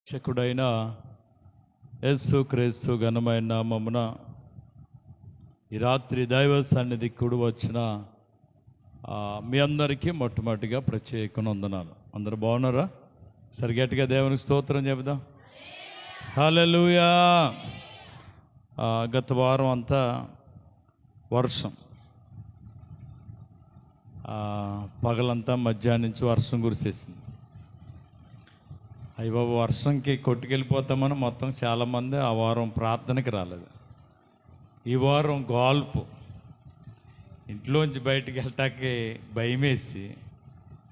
రక్షకుడైన యేసు క్రీస్తు ఘనమైన నామమున ఈ రాత్రి దైవ సన్నిధి కూడి వచ్చిన మీ అందరికీ మొట్టమొదటిగా ప్రత్యేక వందనాలు. అందరూ బాగున్నారా? సరిగట్టిగా దేవునికి స్తోత్రం చెబుదాం. హల్లెలూయా. గత వారం అంతా వర్షం, పగలంతా మధ్యాహ్నం నుంచి వర్షం కురిసేసింది. అయ్య బాబు, వర్షంకి కొట్టుకెళ్ళిపోతామని మొత్తం చాలామంది ఆ వారం ప్రార్థనకి రాలేదు. ఈ వారం గాల్పు, ఇంట్లోంచి బయటికి వెళ్ళటానికి భయమేసి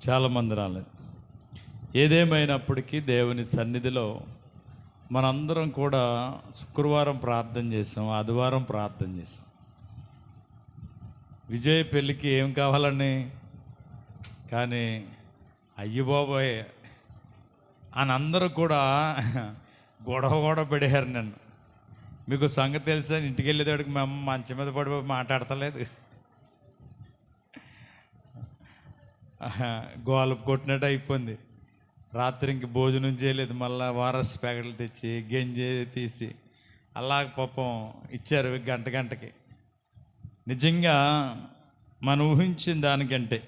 చాలామంది రాలేదు. ఏదేమైనప్పటికీ దేవుని సన్నిధిలో మనందరం కూడా శుక్రవారం ప్రార్థన చేసాం, ఆదివారం ప్రార్థన చేసాం. విజయ్ పెళ్ళికి ఏం కావాలని, కానీ అయ్య బాబోయ్ అని అందరూ కూడా గొడవ పడేశారు. నన్ను మీకు సంగతి తెలుసా, ఇంటికి వెళ్ళేటోడికి మా అమ్మ మంచం మీద పడిపోయి మాట్లాడతలేదు, గోల కొట్టినట్టు అయిపోయింది. రాత్రి ఇంక భోజనం చేయలేదు, మళ్ళీ వారస్ ప్యాకెట్లు తెచ్చి గంజి తీసి అలాగ పాపం ఇచ్చారు గంటకి. నిజంగా మనం ఊహించిన దానికంటే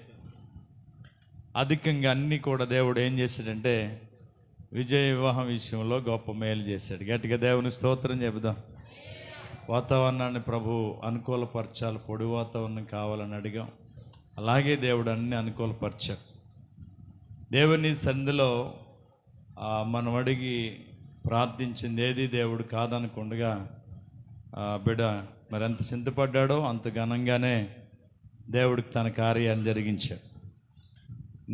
అధికంగా అన్నీ కూడా దేవుడు ఏం చేశాడంటే విజయ వివాహం విషయంలో గొప్ప మేలు చేశాడు. గట్టిగా దేవుని స్తోత్రం చెబుదాం. వాతావరణాన్ని ప్రభు అనుకూలపరచాలి, పొడి వాతావరణం కావాలని అడిగాం. అలాగే దేవుడు అన్ని అనుకూలపరిచాడు. దేవుని సన్నిధిలో మనం అడిగి ప్రార్థించింది ఏది దేవుడు కాదనకుండా బిడ్డ మరి ఎంత చింతపడ్డాడో అంత ఘనంగానే దేవుడికి తన కార్యాన్ని జరిగించాడు.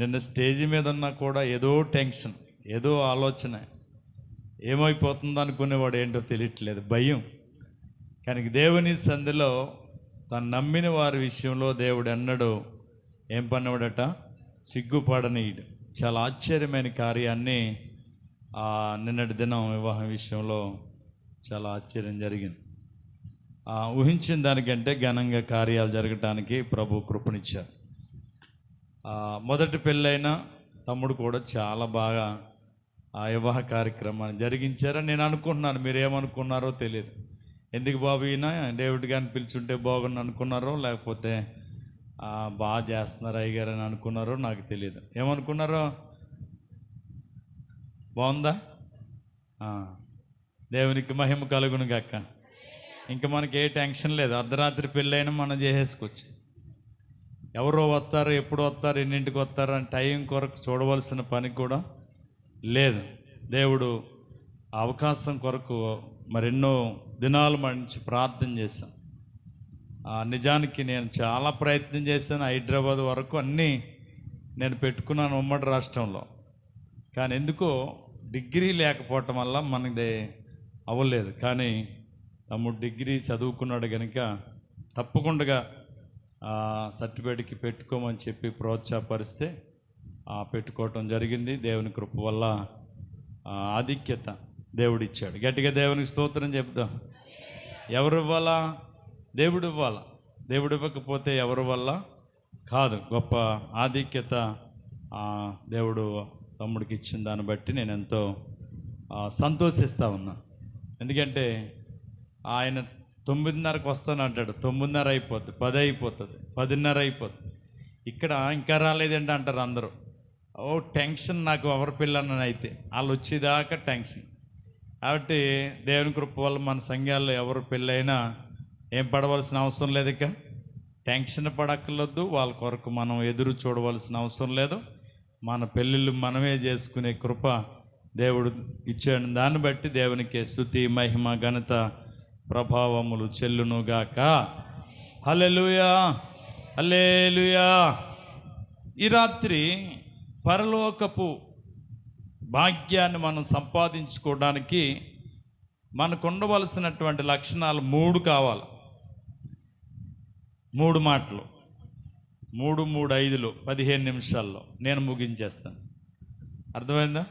నిన్న స్టేజీ మీద ఉన్నా కూడా ఏదో టెన్షన్, ఏదో ఆలోచన, ఏమైపోతుందో అనుకునేవాడు ఏంటో తెలియట్లేదు, భయం. కానీ దేవుని సంధిలో తను నమ్మిన వారి విషయంలో దేవుడు ఎన్నడూ ఏం పన్నవాడట, సిగ్గుపడనీయడు. చాలా ఆశ్చర్యమైన కార్యాన్ని నిన్నటి దినం వివాహం విషయంలో చాలా ఆశ్చర్యం జరిగింది. ఊహించిన దానికంటే ఘనంగా కార్యాలు జరగటానికి ప్రభు కృపనిచ్చారు. మొదటి పెళ్ళైన తమ్ముడు కూడా చాలా బాగా ఆ వివాహ కార్యక్రమాన్ని జరిగించారని నేను అనుకుంటున్నాను. మీరు ఏమనుకున్నారో తెలియదు. ఎందుకు బాబు ఈయన డేవిడ్ గారిని పిలుచుంటే బాగుండు అనుకున్నారో, లేకపోతే బాగా చేస్తున్నారు అయ్యగారు అని అనుకున్నారో నాకు తెలియదు. ఏమనుకున్నారో? బాగుందా? దేవునికి మహిమ కలుగును గాక. ఇంకా మనకి ఏ టెన్షన్ లేదు. అర్ధరాత్రి పెళ్ళైనా మనం చేసేసుకోవచ్చు. ఎవరో వస్తారు, ఎప్పుడు వస్తారు, ఎన్నింటికి వస్తారు అని టైం కొరకు చూడవలసిన పని కూడా లేదు. దేవుడు అవకాశం కొరకు మరెన్నో దినాలు మంచి ప్రార్థన చేశాను. నిజానికి నేను చాలా ప్రయత్నం చేశాను. హైదరాబాద్ వరకు అన్నీ నేను పెట్టుకున్నాను ఉమ్మడి రాష్ట్రంలో. కానీ ఎందుకో డిగ్రీ లేకపోవటం వల్ల మనది అవ్వలేదు. కానీ తమ్ముడు డిగ్రీ చదువుకున్నాడు కనుక తప్పకుండా సర్టిఫికేట్కి పెట్టుకోమని చెప్పి ప్రోత్సాహపరిస్తే పెట్టుకోవటం జరిగింది. దేవుని కృప వల్ల ఆధిక్యత దేవుడిచ్చాడు. గట్టిగా దేవునికి స్తోత్రం చెప్దాం. ఎవరు ఇవ్వాలా? దేవుడు ఇవ్వాలా. దేవుడు ఇవ్వకపోతే ఎవరి వల్ల కాదు. గొప్ప ఆధిక్యత దేవుడు తమ్ముడికి ఇచ్చిన దాన్ని బట్టి నేను ఎంతో సంతోషిస్తూ ఉన్నా. ఎందుకంటే ఆయన 9:30కి వస్తాను అంటాడు, 9:30 అయిపోతుంది, 10 అయిపోతుంది, 10:30 అయిపోతుంది. ఇక్కడ ఇంకా రాలేదంటే అంటారు అందరూ. టెన్షన్ నాకు ఎవరి పిల్లలని అయితే వాళ్ళు వచ్చేదాకా టెన్షన్. కాబట్టి దేవుని కృప వల్ల మన సంఘాల్లో ఎవరు పెళ్ళైనా ఏం పడవలసిన అవసరం లేదు, ఇక టెన్షన్ పడక్కర్లేదు. వాళ్ళ కొరకు మనం ఎదురు చూడవలసిన అవసరం లేదు. మన పెళ్ళిళ్ళు మనమే చేసుకునే కృప దేవుడు ఇచ్చాడు. దాన్ని బట్టి దేవునికి స్తుతి, మహిమ, ఘనత, ప్రభావములు చెల్లునుగాక. హల్లెలూయా, హల్లెలూయా. ఈ రాత్రి పరలోకపు భాగ్యాన్ని మనం సంపాదించుకోవడానికి మనకు ఉండవలసినటువంటి లక్షణాలు 3 కావాలి. 3 మాటలు, 3:5 15 నిమిషాల్లో నేను ముగించేస్తాను. అర్థమైందా?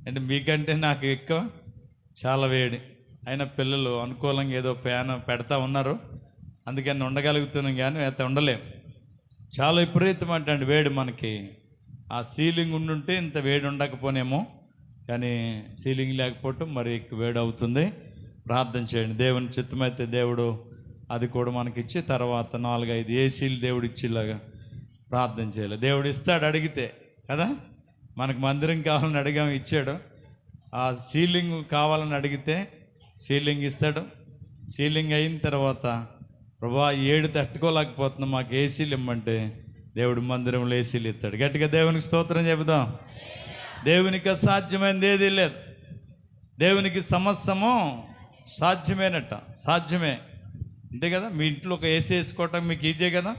అంటే మీకంటే నాకు ఎక్కువ చాలా వేడి అయినా పిల్లలు అనుకూలంగా ఏదో ఫ్యాన్ పెడతా ఉన్నారు, అందుకని ఉండగలుగుతున్నాం. కానీ అయితే ఉండలేం. చాలా విపరీతం అంటే వేడి. మనకి ఆ సీలింగ్ ఉండుంటే ఇంత వేడి ఉండకపోనేమో, కానీ సీలింగ్ లేకపోవటం మరి ఎక్కువ వేడి అవుతుంది. ప్రార్థన చేయండి. దేవుని చిత్తమైతే దేవుడు అది కూడా మనకిచ్చి తర్వాత 4-5 ఏసీలు దేవుడు ఇచ్చేలాగా ప్రార్థన చేయాలి. దేవుడు ఇస్తాడు అడిగితే కదా. మనకు మందిరం కావాలని అడిగాము, ఇచ్చాడు. ఆ సీలింగ్ కావాలని అడిగితే సీలింగ్ ఇస్తాడు. సీలింగ్ అయిన తర్వాత ప్రభా 7 తట్టుకోలేకపోతున్నాం, మాకు ఏసీలు ఇమ్మంటే దేవుడు మందిరంలో ఏసీలు ఇస్తాడు. గట్టిగా దేవునికి స్తోత్రం చెబుదాం. దేవునికి అసాధ్యమైనది ఏదీ లేదు. దేవునికి సమస్తము సాధ్యమేనట. సాధ్యమే, అంతే కదా. మీ ఇంట్లో ఒక ఏసీ వేసుకోవటం మీకు ఈజీ కదా.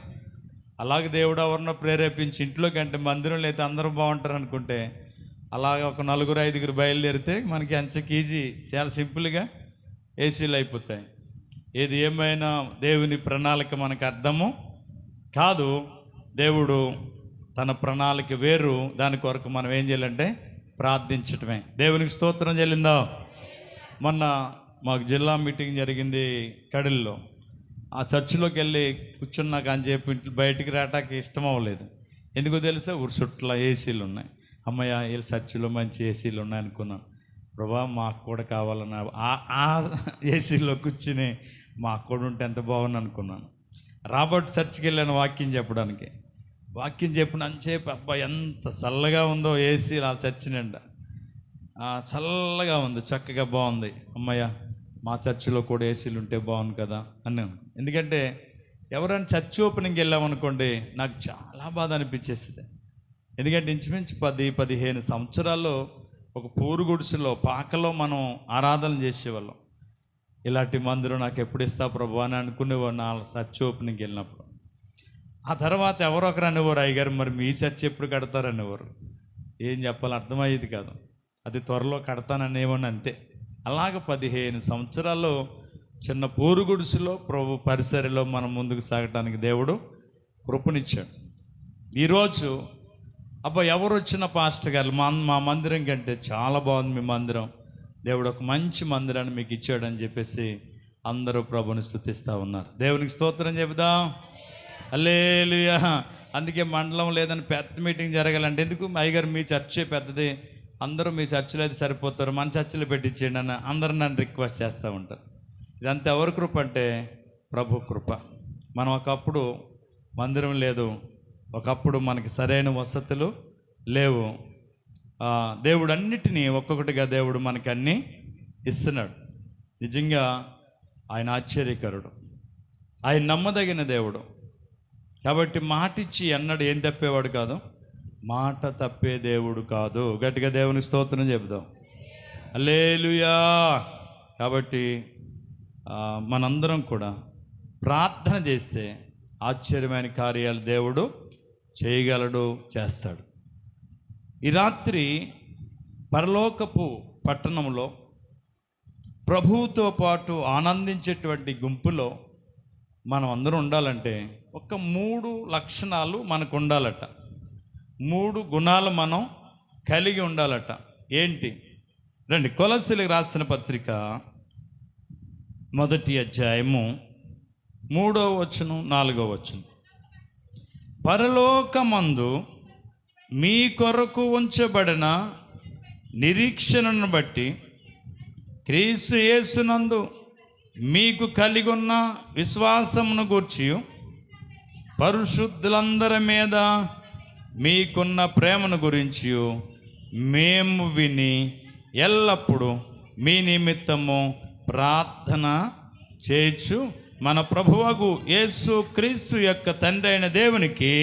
అలాగే దేవుడు ఎవరినో ప్రేరేపించి ఇంట్లోకి అంటే మందిరంలో అయితే అందరూ బాగుంటారు అనుకుంటే అలాగే ఒక 4-5 బయలుదేరితే మనకి అంచకి ఈజీ, చాలా సింపుల్గా ఏసీలు అయిపోతాయి. ఏది ఏమైనా దేవుని ప్రణాళిక మనకు అర్థము కాదు. దేవుడు తన ప్రణాళిక వేరు. దాని కొరకు మనం ఏం చేయాలంటే ప్రార్థించటమే. దేవునికి స్తోత్రం చెల్లిందా. మొన్న మాకు జిల్లా మీటింగ్ జరిగింది కడిల్లో. ఆ చర్చిలోకి వెళ్ళి కూర్చున్నాక అని చెప్పి ఇంట్లో బయటికి రావటానికి ఇష్టం అవ్వలేదు. ఎందుకో తెలుసా, ఊరు చుట్టూ ఏసీలు ఉన్నాయి. అమ్మయ్య వీళ్ళ చర్చిలో మంచి ఏసీలు ఉన్నాయి అనుకున్నాను. ప్రభా మాకు కూడా కావాలన్నా ఆ ఏసీలో కూర్చుని మాకు కూడా ఉంటే ఎంత బాగుంది అనుకున్నాను. రాబర్ట్ చర్చికి వెళ్ళాను వాక్యం చెప్పడానికి. వాక్యం చెప్పినంతసేపు అబ్బా ఎంత చల్లగా ఉందో ఏసీ ఆ చర్చి నిండా. చల్లగా ఉంది, చక్కగా బాగుంది. అమ్మయ్య మా చర్చిలో కూడా ఏసీలు ఉంటే బాగుంది కదా అన్నాను. ఎందుకంటే ఎవరైనా చర్చ్ ఓపెనింగ్కి వెళ్ళామనుకోండి నాకు చాలా బాధ అనిపించేస్తుంది. ఎందుకంటే ఇంచుమించు 10-15 సంవత్సరాల్లో ఒక పూరు గుడిసెలో పాకలో మనం ఆరాధన చేసేవాళ్ళం. ఇలాంటి మందిరం నాకు ఎప్పుడు ఇస్తా ప్రభు అని అనుకునేవాడు నా చర్చ్ ఓపెనింగ్కి వెళ్ళినప్పుడు. ఆ తర్వాత ఎవరో ఒకరు అనేవారు, అయ్యగారు మరి మీ చర్చ్ ఎప్పుడు కడతారనేవారు. ఏం చెప్పాలో అర్థమయ్యేది కాదు. అది త్వరలో కడతాననేవాడిని అంతే. అలాగ 15 సంవత్సరాల్లో చిన్న పూరు గుడిసెలో ప్రభు పరిసరలో మనం ముందుకు సాగటానికి దేవుడు కృపనిచ్చాడు. ఈరోజు అబ్బా ఎవరు వచ్చిన పాస్టర్ గారు మా మందిరం కంటే చాలా బాగుంది మీ మందిరం, దేవుడు ఒక మంచి మందిరాన్ని మీకు ఇచ్చాడని చెప్పేసి అందరూ ప్రభుని స్తుతిస్తూ ఉన్నారు. దేవునికి స్తోత్రం చెబుదాం. హల్లెలూయా. అందుకే మండలం లేదని పెద్ద మీటింగ్ జరగాలంటే ఎందుకు, అయ్యగారు మీ చర్చే పెద్దది, అందరూ మీ చర్చిలో అయితే సరిపోతారు, మన చర్చిలో పెట్టించేయండి అని అందరూ నన్ను రిక్వెస్ట్ చేస్తూ ఉంటారు. ఇదంతా ఎవరి కృప అంటే ప్రభు కృప. మనం ఒకప్పుడు మందిరం లేదు, ఒకప్పుడు మనకి సరైన వసతులు లేవు. దేవుడు అన్నిటినీ ఒక్కొక్కటిగా దేవుడు మనకి అన్నీ ఇస్తున్నాడు. నిజంగా ఆయన ఆశ్చర్యకరుడు, ఆయన నమ్మదగిన దేవుడు. కాబట్టి మాటిచ్చి అన్నాడు ఏం తప్పేవాడు కాదు, మాట తప్పే దేవుడు కాదు. గట్టిగా దేవుని స్తోత్రం చెబుదాం. హల్లెలూయా. కాబట్టి మనందరం కూడా ప్రార్థన చేస్తే ఆశ్చర్యమైన కార్యాలు దేవుడు చేయగలడు, చేస్తాడు. ఈ రాత్రి పరలోకపు పట్టణంలో ప్రభువుతో పాటు ఆనందించేటువంటి గుంపులో మనం అందరం ఉండాలంటే ఒక 3 లక్షణాలు మనకు ఉండాలట. 3 గుణాలు మనం కలిగి ఉండాలట. ఏంటి? రండి, కొలస్సీలకు రాసిన పత్రిక 1వ అధ్యాయము 3వ వచనం 4వ వచనం. పరలోకమందు మీ కొరకు ఉంచబడిన నిరీక్షణను బట్టి క్రీస్తు యేసునందు మీకు కలిగి ఉన్న విశ్వాసమును గూర్చి పరిశుద్ధులందరి మీద మీకున్న ప్రేమను గురించి మేము విని ఎల్లప్పుడూ మీ నిమిత్తము ప్రార్థన చేయొచ్చు మన ప్రభువగు యేసు క్రీస్తు యొక్క తండ్రి అయిన దేవునికి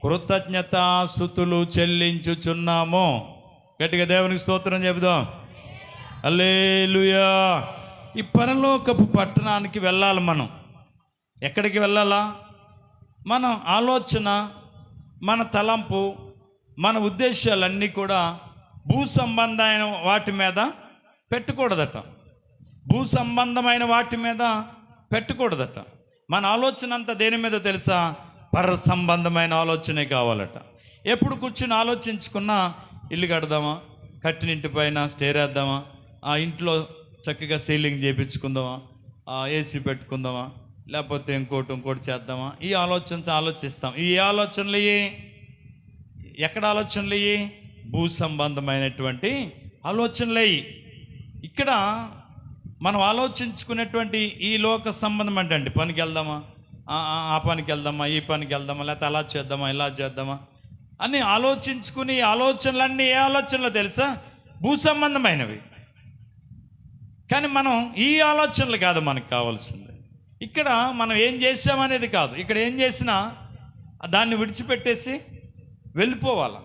కృతజ్ఞతాస్తుతులు చెల్లించుచున్నాము. గట్టిగా దేవునికి స్తోత్రం చెబుదాం. హల్లెలూయా. ఈ పరలోకపు పట్టణానికి వెళ్ళాలి. మనం ఎక్కడికి వెళ్ళాలా? మన ఆలోచన, మన తలంపు, మన ఉద్దేశాలన్నీ కూడా భూ సంబంధమైన వాటి మీద పెట్టకూడదట. భూ సంబంధమైన వాటి మీద పెట్టకూడదట. మన ఆలోచన అంతా దేని మీద తెలుసా? పర సంబంధమైన ఆలోచనే కావాలట. ఎప్పుడు కూర్చుని ఆలోచించుకున్నా ఇల్లు కడదామా, కట్టినింటి పైన స్టేర్ వేద్దామా, ఆ ఇంట్లో చక్కగా సీలింగ్ చేయించుకుందామా, ఏసీ పెట్టుకుందామా, లేకపోతే ఇంకోటి చేద్దామా, ఈ ఆలోచిస్తాం. ఈ ఆలోచనలు ఎక్కడ ఆలోచనలు? భూ సంబంధమైనటువంటి ఆలోచనలేయి. ఇక్కడ మనం ఆలోచించుకునేటువంటి ఈ లోక సంబంధం అంటే పనికి వెళ్దామా, ఆ పనికి వెళ్దామా, ఈ పనికి వెళ్దామా, లేకపోతే అలా చేద్దామా, ఇలా చేద్దామా అని ఆలోచించుకుని ఆలోచనలన్నీ ఏ ఆలోచనలో తెలుసా? భూ సంబంధమైనవి. కానీ మనం ఈ ఆలోచనలు కాదు మనకు కావాల్సింది. ఇక్కడ మనం ఏం చేసామనేది కాదు. ఇక్కడ ఏం చేసినా దాన్ని విడిచిపెట్టేసి వెళ్ళిపోవాలా,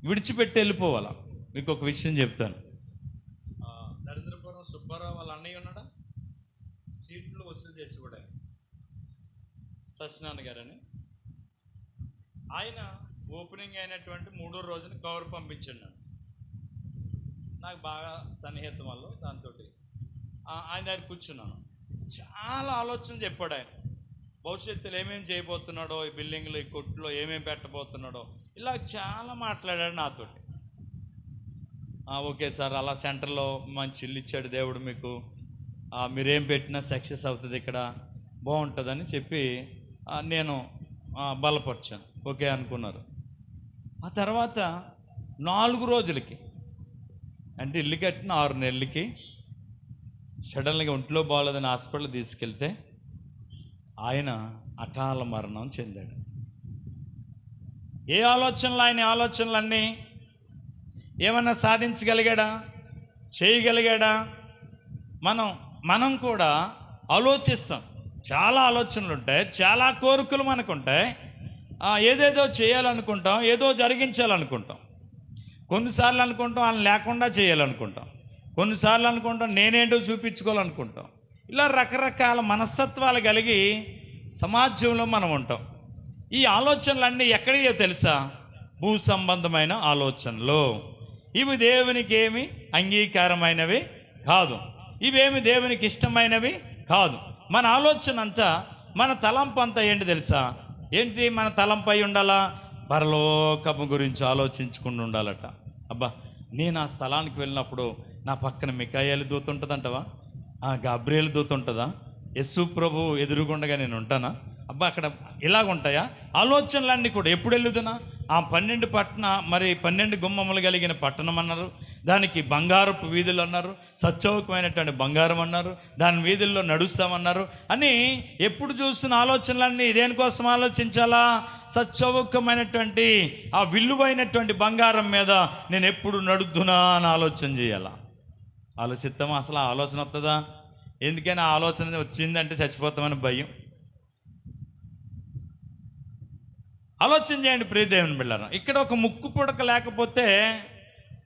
విడిచిపెట్టి వెళ్ళిపోవాలా. మీకు ఒక విషయం చెప్తాను. దరిద్రపురం సుబ్బారావు వాళ్ళ అన్నయ్య ఉన్నాడా, సీట్లు వసూలు చేసి కూడా సత్యనారాయణ గారని, ఆయన ఓపెనింగ్ అయినటువంటి 3వ రోజున కవర్ పంపించాడు. నాకు బాగా సన్నిహితం వల్ల దాంతో ఆయన దగ్గర కూర్చున్నాను. చాలా ఆలోచన చెప్పాడు ఆయన. భవిష్యత్తులో ఏమేమి చేయబోతున్నాడో, ఈ బిల్డింగ్లో, ఈ కొట్లో ఏమేమి పెట్టబోతున్నాడో, ఇలా చాలా మాట్లాడాడు నాతోటి. ఓకే సార్, అలా సెంటర్లో మంచి ఇల్లు ఇచ్చాడు దేవుడు మీకు, మీరేం పెట్టినా సక్సెస్ అవుతుంది, ఇక్కడ బాగుంటుందని చెప్పి నేను బలపరిచాను. ఓకే అనుకున్నారు. ఆ తర్వాత 4 రోజులకి, అంటే ఇల్లు కట్టిన 6 నెలలకి సడన్గా ఒంట్లో బాగోలేదని హాస్పిటల్ తీసుకెళ్తే ఆయన అకాల మరణం చెందాడు. ఏ ఆలోచనలు, ఆయన ఆలోచనలన్నీ ఏమన్నా సాధించగలిగాడా, చేయగలిగాడా? మనం కూడా ఆలోచిస్తాం. చాలా ఆలోచనలు ఉంటాయి, చాలా కోరికలు మనకు ఉంటాయి. ఏదేదో చేయాలనుకుంటాం, ఏదో జరిగించాలనుకుంటాం. కొన్నిసార్లు అనుకుంటాం వాళ్ళని లేకుండా చేయాలనుకుంటాం, కొన్నిసార్లు అనుకుంటాం నేనేంటో చూపించుకోవాలనుకుంటాం. ఇలా రకరకాల మనస్తత్వాలు కలిగి సమాజంలో మనం ఉంటాం. ఈ ఆలోచనలన్నీ ఎక్కడియో తెలుసా? భూ సంబంధమైన ఆలోచనలు. ఇవి దేవునికి ఏమి అంగీకారమైనవి కాదు, ఇవేమి దేవునికి ఇష్టమైనవి కాదు. మన ఆలోచన అంతా, మన తలంపు అంతా ఏంటి తెలుసా? ఏంటి మన తలంపై ఉండాలా? పరలోకము గురించి ఆలోచించుకుంటూ ఉండాలట. అబ్బా, నేను ఆ స్థలానికి వెళ్ళినప్పుడు నా పక్కన మికాయేలు దూత ఉంటుందంటవా, గాబ్రియేలు దూత ఉంటుందా, యేసు ప్రభు ఎదురుగుండగా నేను ఉంటానా? అబ్బా, అక్కడ ఇలాగుంటాయా? ఆలోచనలన్నీ కూడా ఎప్పుడు వెళ్ళుదునా? ఆ 12 గుమ్మములు కలిగిన పట్టణం అన్నారు, దానికి బంగారపు వీధులు అన్నారు, సచ్చౌకమైనటువంటి బంగారం అన్నారు, దాని వీధుల్లో నడుస్తామన్నారు అని ఎప్పుడు చూస్తున్న ఆలోచనలన్నీ దేనికోసం ఆలోచించాలా? సచ్చౌకమైనటువంటి ఆ విలువైనటువంటి బంగారం మీద నేను ఎప్పుడు నడుద్దునా అని ఆలోచన చేయాలా? ఆలోచిస్తామా? అసలు ఆ ఆలోచన వస్తుందా? ఎందుకని ఆ ఆలోచన వచ్చిందంటే చచ్చిపోతామని భయం. ఆలోచన చేయండి ప్రియ దేవుని బిడ్డలారా. ఇక్కడ ఒక ముక్కు పుడక లేకపోతే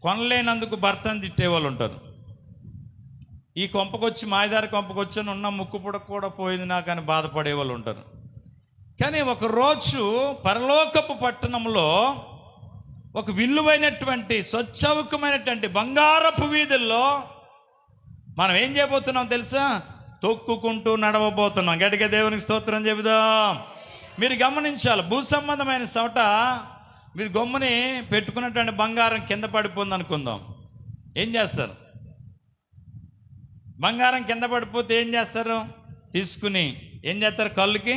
కొనలేనందుకు భర్తను తిట్టేవాళ్ళు ఉంటారు. ఈ కొంపకొచ్చి మాయదారి కొంపకొచ్చి ఉన్న ముక్కు పుడక కూడా పోయింది నాకు అని బాధపడే వాళ్ళు ఉంటారు. కానీ ఒకరోజు పరలోకపు పట్టణంలో ఒక విలువైనటువంటి స్వచ్ఛౌకమైనటువంటి బంగారపు వీధుల్లో మనం ఏం చేయబోతున్నాం తెలుసా? తొక్కుకుంటూ నడవబోతున్నాం. గట్టిగా దేవునికి స్తోత్రం చెబుదాం. మీరు గమనించాలి, భూ సంబంధమైన చోట మీరు గమ్ముని పెట్టుకున్నటువంటి బంగారం కింద పడిపోయింది అనుకుందాం, ఏం చేస్తారు? బంగారం కింద పడిపోతే ఏం చేస్తారు? తీసుకుని ఏం చేస్తారు? కళ్ళుకి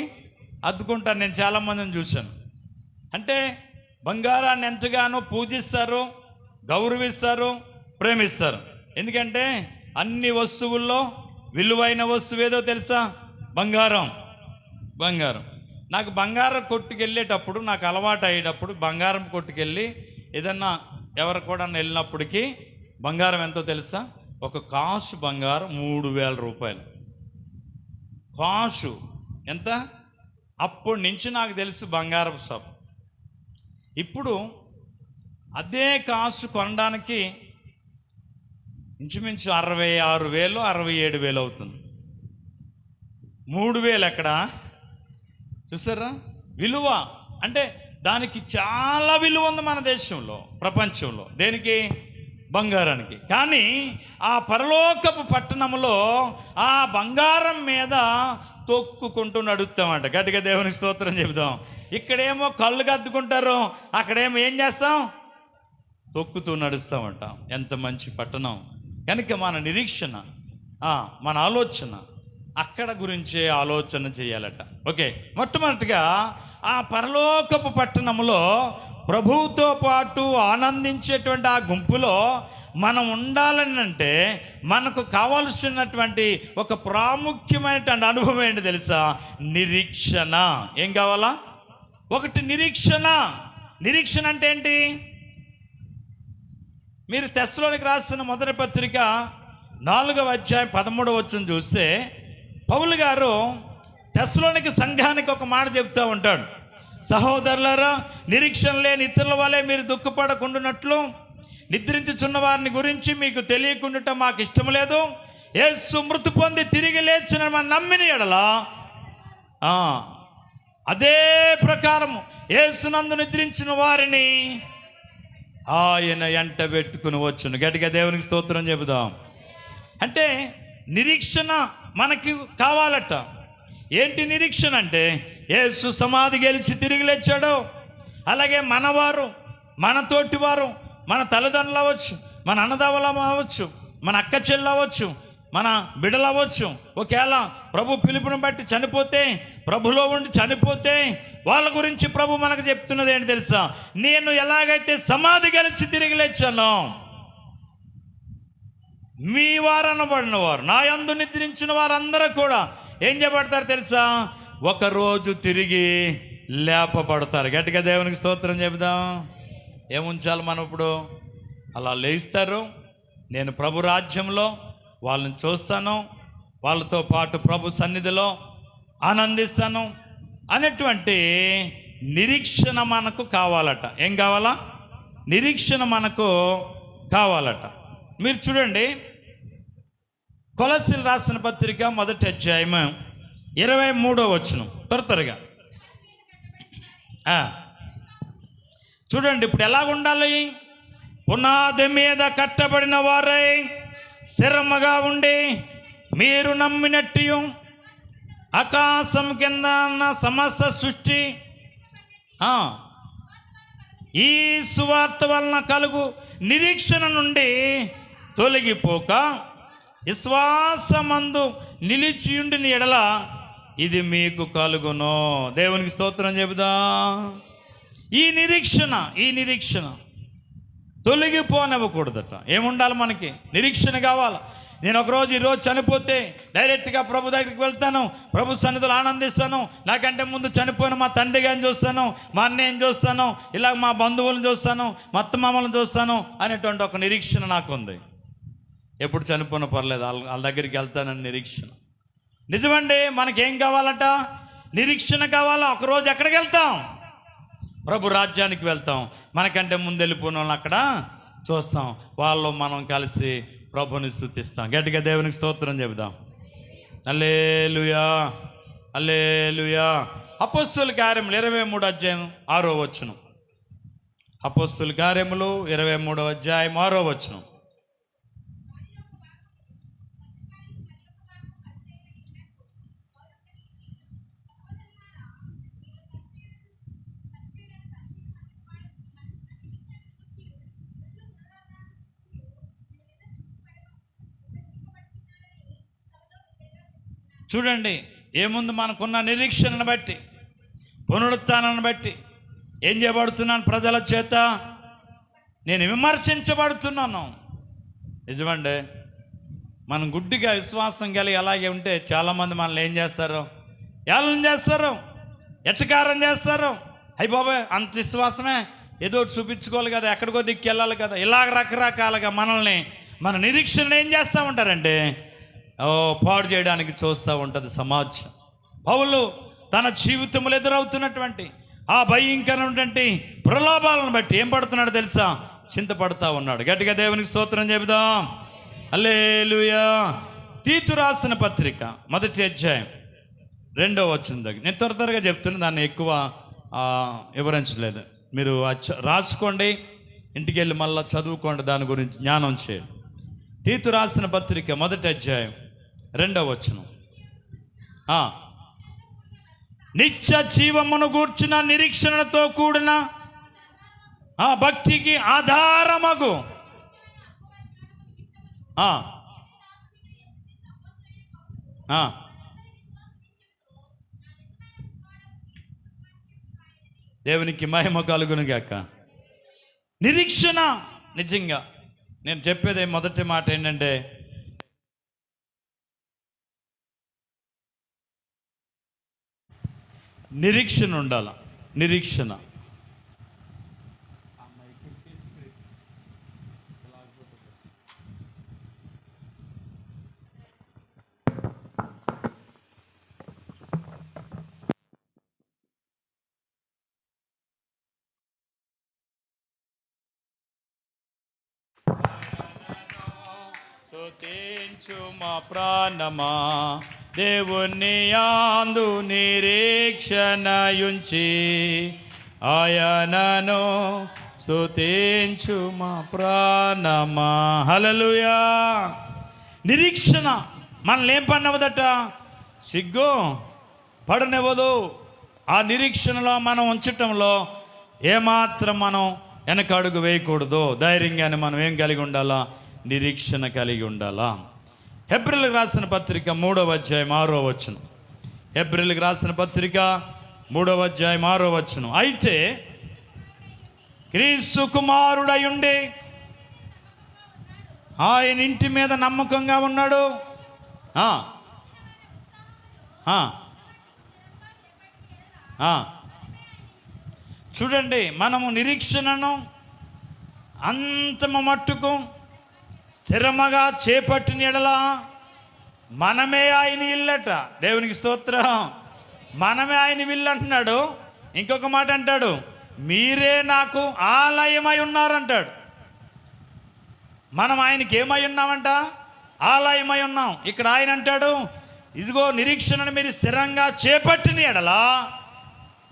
అద్దుకుంటారు. నేను చాలామందిని చూశాను. అంటే బంగారాన్ని ఎంతగానో పూజిస్తారు, గౌరవిస్తారు, ప్రేమిస్తారు. ఎందుకంటే అన్ని వస్తువుల్లో విలువైన వస్తువు ఏదో తెలుసా? బంగారం. నాకు బంగారం కొట్టుకెళ్ళేటప్పుడు, నాకు అలవాటు అయ్యేటప్పుడు బంగారం కొట్టుకెళ్ళి ఏదన్నా ఎవరు కూడా వెళ్ళినప్పటికీ బంగారం ఎంతో తెలుసా? ఒక కాసు బంగారం 3000 రూపాయలు. కాసు ఎంత? అప్పటి నుంచి నాకు తెలుసు బంగారం షాప్. ఇప్పుడు అదే కాసు కొనడానికి ఇంచుమించు 66,000 67,000 అవుతుంది. 3,000 ఎక్కడ? చూసారా విలువ? అంటే దానికి చాలా విలువ ఉంది మన దేశంలో, ప్రపంచంలో. దేనికి? బంగారానికి. కానీ ఆ పరలోకపు పట్టణంలో ఆ బంగారం మీద తొక్కుకుంటూ నడుస్తామంట. గట్టిగా దేవునికి స్తోత్రం చెబుదాం. ఇక్కడేమో కళ్ళు కద్దుకుంటారు, అక్కడేమో ఏం చేస్తాం? తొక్కుతూ నడుస్తామంట. ఎంత మంచి పట్టణం! కనుక మన నిరీక్షణ, మన ఆలోచన అక్కడ గురించే ఆలోచన చేయాలట. ఓకే, మొట్టమొదటిగా ఆ పరలోకపు పట్టణంలో ప్రభువుతో పాటు ఆనందించేటువంటి ఆ గుంపులో మనం ఉండాలని అంటే మనకు కావాల్సినటువంటి ఒక ప్రాముఖ్యమైనటువంటి అనుభవం ఏంటి తెలుసా? నిరీక్షణ. ఏం కావాలా? ఒకటి నిరీక్షణ. నిరీక్షణ అంటే ఏంటి? మీరు తెస్సలోనికి రాసిన మొదటి పత్రిక 4వ అధ్యాయం 13వ వచనం చూస్తే పౌలు గారు తెస్సలోనికి సంఘానికి ఒక మాట చెప్తూ ఉంటాడు. సహోదరులారా, నిరీక్షణ లేని ఇతరుల వలె మీరు దుఃఖపడకుండానట్లు నిద్రించుచున్న వారిని గురించి మీకు తెలియకుండా మాకు ఇష్టం లేదు. యేసు మృతి పొంది తిరిగి లేచిన మనం నమ్మిన ఎడల అదే ప్రకారం యేసునందు నిద్రించిన వారిని ఆయన ఎంట పెట్టుకుని వచ్చును. గట్టిగా దేవునికి స్తోత్రం చెబుదాం. అంటే నిరీక్షణ మనకి కావాలట. ఏంటి నిరీక్షణ అంటే? యేసు సమాధి గెలిచి తిరిగి లేచాడు. అలాగే మనవారు, మన తోటివారు, మన తల్లిదండ్రులు అవ్వచ్చు, మన అన్నదమ్ములు అవ్వచ్చు, మన అక్క చెల్లు అవ్వచ్చు, మన బిడ్డలు అవ్వచ్చు, ఒకవేళ ప్రభు పిలుపుని బట్టి చనిపోతే, ప్రభులో ఉండి చనిపోతే వాళ్ళ గురించి ప్రభు మనకు చెప్తున్నది ఏంటి తెలుసా? నేను ఎలాగైతే సమాధి గెలిచి తిరిగి లేచానో మీ వారు అనబడిన వారు, నా యందు నిద్రించిన వారందరూ కూడా ఏం చేయబడతారు తెలుసా? ఒకరోజు తిరిగి లేపబడతారు. గట్టిగా దేవునికి స్తోత్రం చెబుదాం. ఏముంచాలి మనం ఇప్పుడు? అలా లేస్తారు. నేను ప్రభు రాజ్యంలో వాళ్ళని చూస్తాను, వాళ్ళతో పాటు ప్రభు సన్నిధిలో ఆనందిస్తాను అనేటువంటి నిరీక్షణ మనకు కావాలట. ఏం కావాలా? నిరీక్షణ మనకు కావాలట. మీరు చూడండి, కొలస్సీలు రాసిన పత్రిక 1వ అధ్యాయం 23వ వచనం త్వరగా చూడండి. ఇప్పుడు ఎలా ఉండాలి? పునాది మీద కట్టబడిన వారై స్థిరముగా ఉండి మీరు నమ్మినట్టు ఆకాశం కింద ఉన్న సమస్త సృష్టి ఈ సువార్త వలన కలుగు నిరీక్షణ నుండి తొలగిపోక విశ్వాసమందు నిలిచియుండిన ఎడల ఇది మీకు కలుగును. దేవునికి స్తోత్రం చెబుదా. ఈ నిరీక్షణ తొలగిపోనివ్వకూడదట. ఏముండాలి మనకి? నిరీక్షణ కావాలి. నేను ఒకరోజు ఈరోజు చనిపోతే డైరెక్ట్గా ప్రభు దగ్గరికి వెళ్తాను, ప్రభు సన్నిధిలో ఆనందిస్తాను. నాకంటే ముందు చనిపోయిన మా తండ్రి గారిని చూస్తాను, మా అన్నయ్యని చూస్తాను, ఇలా మా బంధువులను చూస్తాను, మా అత్తమామలను చూస్తాను అనేటువంటి ఒక నిరీక్షణ నాకు ఉంది. ఎప్పుడు చనిపోయినా పర్లేదు, వాళ్ళ దగ్గరికి వెళ్తానని నిరీక్షణ. నిజమండి, మనకేం కావాలట? నిరీక్షణ కావాలా. ఒకరోజు ఎక్కడికి వెళ్తాం? ప్రభు రాజ్యానికి వెళ్తాం. మనకంటే ముందు వెళ్ళిపోయిన వాళ్ళని అక్కడ చూస్తాం, వాళ్ళు మనం కలిసి ప్రభుని స్తుతిస్తాం. గట్టిగా దేవునికి స్తోత్రం చెబుదాం. హల్లెలూయా, హల్లెలూయా. అపోస్తలుల కార్యములు 23వ అధ్యాయం 6వ వచనం. అపోస్తలుల కార్యములు 23వ అధ్యాయం 6వ వచనం. చూడండి, ఏముంది? మనకున్న నిరీక్షణను బట్టి, పునరుత్థానాన్ని బట్టి ఏం చేయబడుతున్నాను? ప్రజల చేత నేను విమర్శించబడుతున్నాను. నిజమండి, మనం గుడ్డిగా విశ్వాసం కలిగి అలాగే ఉంటే చాలామంది మనల్ని ఏం చేస్తారు? ఏళ్ళని చేస్తారు, ఎట్టకారం చేస్తారు. అయ్యి బాబాయ్, అంత విశ్వాసమే, ఏదో చూపించుకోవాలి కదా, ఎక్కడికో దిక్కు వెళ్ళాలి కదా, ఇలాగ రకరకాలుగా మనల్ని, మన నిరీక్షణ ఏం చేస్తూ ఉంటారంటే పాడు చేయడానికి చూస్తూ ఉంటుంది సమాజం. పౌలు తన జీవితంలో ఎదురవుతున్నటువంటి ఆ భయంకరమైనటువంటి ప్రలోభాలను బట్టి ఏం పడుతున్నాడు తెలుసా? చింతపడతా ఉన్నాడు. గట్టిగా దేవునికి స్తోత్రం చెబుదాం. హల్లెలూయా. తీతు రాసిన పత్రిక 1వ అధ్యాయం 2వ వచనం దగ్గర నేను త్వరగా చెప్తున్నా, దాన్ని ఎక్కువ వివరించలేదు. మీరు రాసుకోండి, ఇంటికి వెళ్ళి మళ్ళీ చదువుకోండి, దాని గురించి జ్ఞానం చేయండి. తీతు రాసిన పత్రిక 1వ అధ్యాయం 2వ వచనం. నిత్య జీవమును గూర్చిన నిరీక్షణతో కూడిన ఆ భక్తికి ఆధారమగు దేవునికి మహిమ కలుగును గాక. నిరీక్షణ. నిజంగా నేను చెప్పేది మొదటి మాట ఏంటంటే, నిరీక్షణ ఉండాల. నిరీక్షణ. స్తుతించు మా ప్రాణమా దేవుని యందు నిరీక్షణయుంచి, ఆయనను స్తుతించు మా ప్రాణమా. హల్లెలూయా. నిరీక్షణ మనల్ని ఏం పనివ్వదట, సిగ్గు పడనివ్వదు. ఆ నిరీక్షణలో మనం ఉంచటంలో ఏమాత్రం మనం వెనక అడుగు వేయకూడదు. ధైర్యంగానే మనం ఏం కలిగి ఉండాలా, నిరీక్షణ కలిగి ఉండాలా. హెబ్రీయులకు రాసిన పత్రిక 3వ అధ్యాయం 6వ వచనం. హెబ్రీయులకు రాసిన పత్రిక 3వ అధ్యాయం 6వ వచనం. అయితే క్రీస్తు కుమారుడై ఉండి ఆయన ఇంటి మీద నమ్మకంగా ఉన్నాడు. చూడండి, మనము నిరీక్షణను అంతమ మట్టుకు స్థిరముగా చేపట్టిన యెడల మనమే ఆయన ఇల్లట. దేవునికి స్తోత్రం. మనమే ఆయన ఇల్లు అంటున్నాడు. ఇంకొక మాట అంటాడు, మీరే నాకు ఆలయమై ఉన్నారంటాడు. మనం ఆయనకి ఏమై ఉన్నామంట, ఆలయమై ఉన్నాం. ఇక్కడ ఆయన అంటాడు, ఇదిగో నిరీక్షణను మీరు స్థిరంగా చేపట్టిన యెడల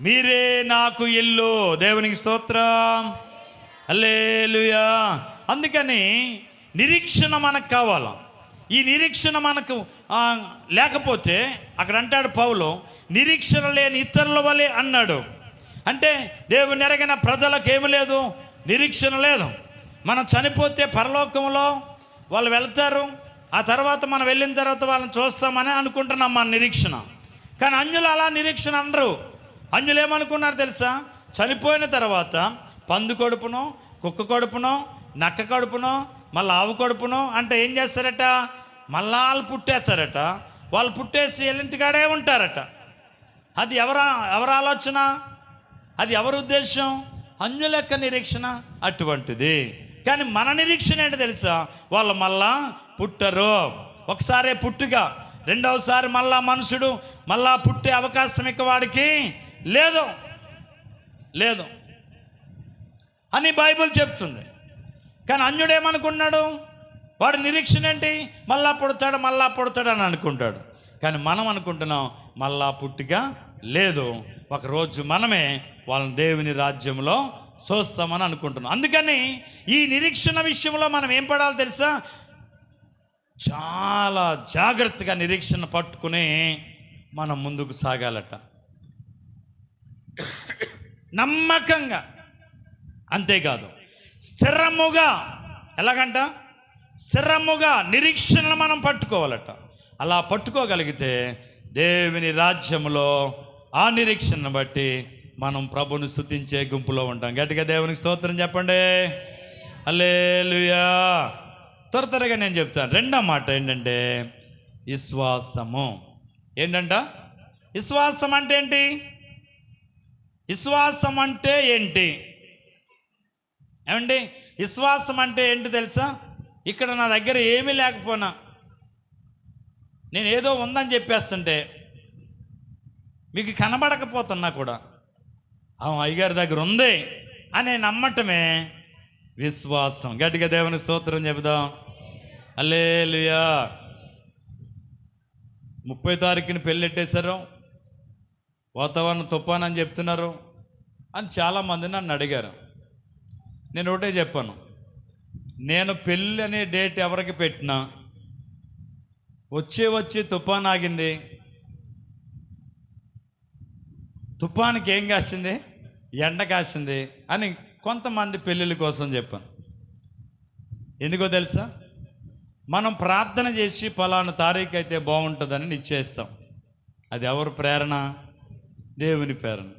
మీరే నాకు ఇల్లు. దేవునికి స్తోత్రం. హల్లెలూయా. అందుకని నిరీక్షణ మనకు కావాలా. ఈ నిరీక్షణ మనకు లేకపోతే, అక్కడ అంటాడు పౌలు, నిరీక్షణ లేని ఇతరుల వలె అన్నాడు. అంటే దేవుని ఎరగిన ప్రజలకు ఏమి లేదు, నిరీక్షణ లేదు. మనం చనిపోతే పరలోకంలో వాళ్ళు వెళ్తారు, ఆ తర్వాత మనం వెళ్ళిన తర్వాత వాళ్ళని చూస్తామని అనుకుంటున్నాం మన నిరీక్షణ. కానీ అన్యులు అలా నిరీక్షణ అనరు. అన్యులు ఏమనుకున్నారు తెలుసా, చనిపోయిన తర్వాత పందు కడుపునో, కుక్క కడుపునో, నక్క కడుపునో, మళ్ళీ ఆవు కడుపునో అంటే ఏం చేస్తారట, మళ్ళా వాళ్ళు పుట్టేస్తారట. వాళ్ళు పుట్టేసి ఎల్లింటికాడే ఉంటారట. అది ఎవరి ఆలోచన, అది ఎవరి ఉద్దేశం? అన్యుల యొక్క నిరీక్షణ అటువంటిది. కానీ మన నిరీక్షణ ఏంటి తెలుసా, వాళ్ళు మళ్ళా పుట్టరు. ఒకసారే పుట్టుగా, రెండవసారి మళ్ళా మనుషుడు మళ్ళా పుట్టే అవకాశం ఇక వాడికి లేదు లేదు అని బైబిల్ చెప్తుంది. కానీ అన్యుడు ఏమనుకున్నాడు, వాడి నిరీక్షణ ఏంటి, మళ్ళా పుడతాడు అని అనుకుంటాడు. కానీ మనం అనుకుంటున్నాం మళ్ళా పుట్టిగా లేదు, ఒకరోజు మనమే వాళ్ళని దేవుని రాజ్యంలో చూస్తామని అనుకుంటున్నాం. అందుకని ఈ నిరీక్షణ విషయంలో మనం ఏం పడాలి తెలుసా, చాలా జాగ్రత్తగా నిరీక్షణ పట్టుకుని మనం ముందుకు సాగాలట, నమ్మకంగా. అంతేకాదు స్థిరముగా. ఎలాగంట, స్థిరముగా నిరీక్షణను మనం పట్టుకోవాలట. అలా పట్టుకోగలిగితే దేవుని రాజ్యంలో ఆ నిరీక్షణను బట్టి మనం ప్రభుని స్తుతించే గుంపులో ఉంటాం. గట్టిగా దేవునికి స్తోత్రం చెప్పండి. హల్లెలూయా. త్వరగా నేను చెప్తాను. రెండో మాట ఏంటంటే విశ్వాసము. ఏంటంట, విశ్వాసం అంటే ఏంటి? విశ్వాసం అంటే ఏంటి ఏమండి? విశ్వాసం అంటే ఏంటి తెలుసా? ఇక్కడ నా దగ్గర ఏమీ లేకపోయినా, నేను ఏదో ఉందని చెప్పేస్తుంటే, మీకు కనబడకపోతున్నా కూడా అయ్యగారి దగ్గర ఉంది అని నమ్మటమే విశ్వాసం. గట్టిగా దేవుని స్తోత్రం చెబుదాం. హల్లెలూయా. 30 తారీఖుని పెళ్ళెట్టేశారు, వాతావరణం తుఫాన్ అని చెప్తున్నారు అని చాలామంది నన్ను అడిగారు. నేను ఒకటే చెప్పాను, నేను పెళ్ళి అనే డేట్ ఎవరికి పెట్టినా వచ్చి తుఫాన్ ఆగింది. తుఫాన్కి ఏం కాసింది, ఎండ కాసింది అని కొంతమంది పెళ్ళిళ్ళ కోసం చెప్పాను. ఎందుకో తెలుసా, మనం ప్రార్థన చేసి ఫలానా తారీఖు అయితే బాగుంటుందని నిశ్చయిస్తాం. అది ఎవరు ప్రేరణ? దేవుని ప్రేరణ.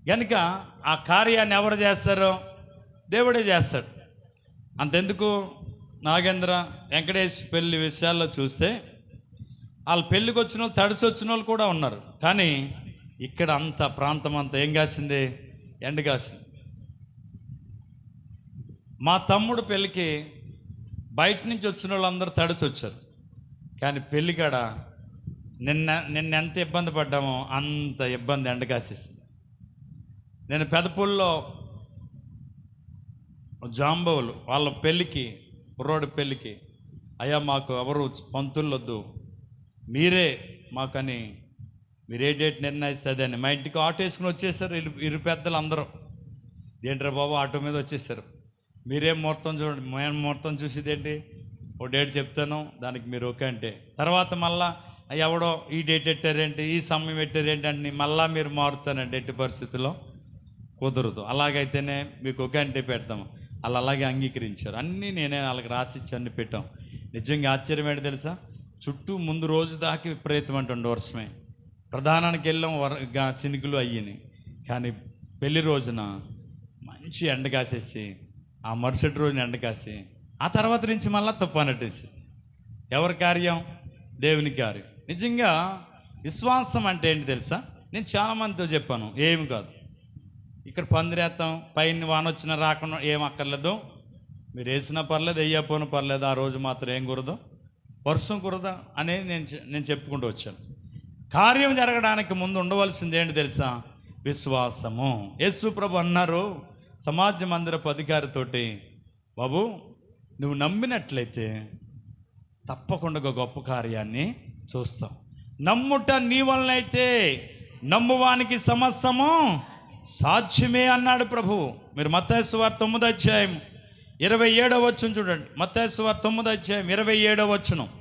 కనుక ఆ కార్యాన్ని ఎవరు చేస్తారో దేవుడే చేస్తాడు. అంతెందుకు, నాగేంద్ర వెంకటేష్ పెళ్లి విషయాల్లో చూస్తే వాళ్ళ పెళ్ళికి వచ్చిన వాళ్ళు తడిసి వచ్చిన వాళ్ళు కూడా ఉన్నారు. కానీ ఇక్కడ అంత ప్రాంతం అంతా ఏం కాసింది? ఎండ కాసింది. మా తమ్ముడు పెళ్ళికి బయట నుంచి వచ్చిన వాళ్ళందరూ తడిచి వచ్చారు. కానీ పెళ్ళికాడ నిన్న ఎంత ఇబ్బంది పడ్డామో అంత ఇబ్బంది ఎండ కాసేసింది. నేను పెదపూల్లో జాంబవులు వాళ్ళ పెళ్ళికి, కుర్రోడి పెళ్ళికి, అయ్యా మాకు ఎవరు పంతులు వద్దు, మీరే మాకని, మీరే డేట్ నిర్ణయిస్తుంది అని మా ఇంటికి ఆటో వేసుకుని వచ్చేసారు. ఇరు పెద్దలు అందరూ, ఏంట్రా బాబు ఆటో మీద వచ్చేసారు, మీరేం ముహూర్తం చూడండి, మేము ముహూర్తం చూసేదేంటి, ఓ డేట్ చెప్తాను దానికి మీరు ఓకే అంటే, తర్వాత మళ్ళా ఎవడో ఈ డేట్ పెట్టారేంటి, ఈ సమయం పెట్టారేంటి అని మళ్ళీ మీరు మారుతానండి. ఎట్టి పరిస్థితుల్లో కుదరదు, అలాగైతేనే మీకు ఓకే అంటే పెడతాము. వాళ్ళు అలాగే అంగీకరించారు. అన్నీ నేనే వాళ్ళకి రాసిచ్చి అన్ని పెట్టాం. నిజంగా ఆశ్చర్యం ఏంటి తెలుసా, చుట్టూ ముందు రోజు దాకా విపరీతం అంటుండే వర్షమే. ప్రధానానికి వెళ్ళాం, సినుకులు అయ్యినాయి. కానీ పెళ్లి రోజున మంచి ఎండ కాసేసి, ఆ మరుసటి రోజున ఎండ కాసి, ఆ తర్వాత నుంచి మళ్ళీ తుఫానట్టేసి. ఎవరి కార్యం? దేవుని కార్యం. నిజంగా విశ్వాసం అంటే ఏంటి తెలుసా, నేను చాలామందితో చెప్పాను, ఏమి కాదు, ఇక్కడ పందిరేస్తాం, పైన వాన వచ్చినా రాకుండా ఏం అక్కర్లేదు, మీరు వేసినా పర్లేదు, వేయకపోయినా పర్లేదు, ఆ రోజు మాత్రం ఏం కురదు, వర్షం కురదా అనేది నేను చెప్పుకుంటూ వచ్చాను. కార్యం జరగడానికి ముందు ఉండవలసింది ఏంటి తెలుసా? విశ్వాసము. యేసు ప్రభు అన్నారు సమాజ మందిరపు అధికారితోటి, బాబు నువ్వు నమ్మినట్లయితే తప్పకుండా ఒక గొప్ప కార్యాన్ని చూస్తాం. నమ్ముట నీ వలనైతే నమ్మువానికి సమస్తము సాధ్యమే అన్నాడు ప్రభువు. మీరు మత్తయి సువార్త 9:27 చూడండి. మత్తయి సువార్త 9:27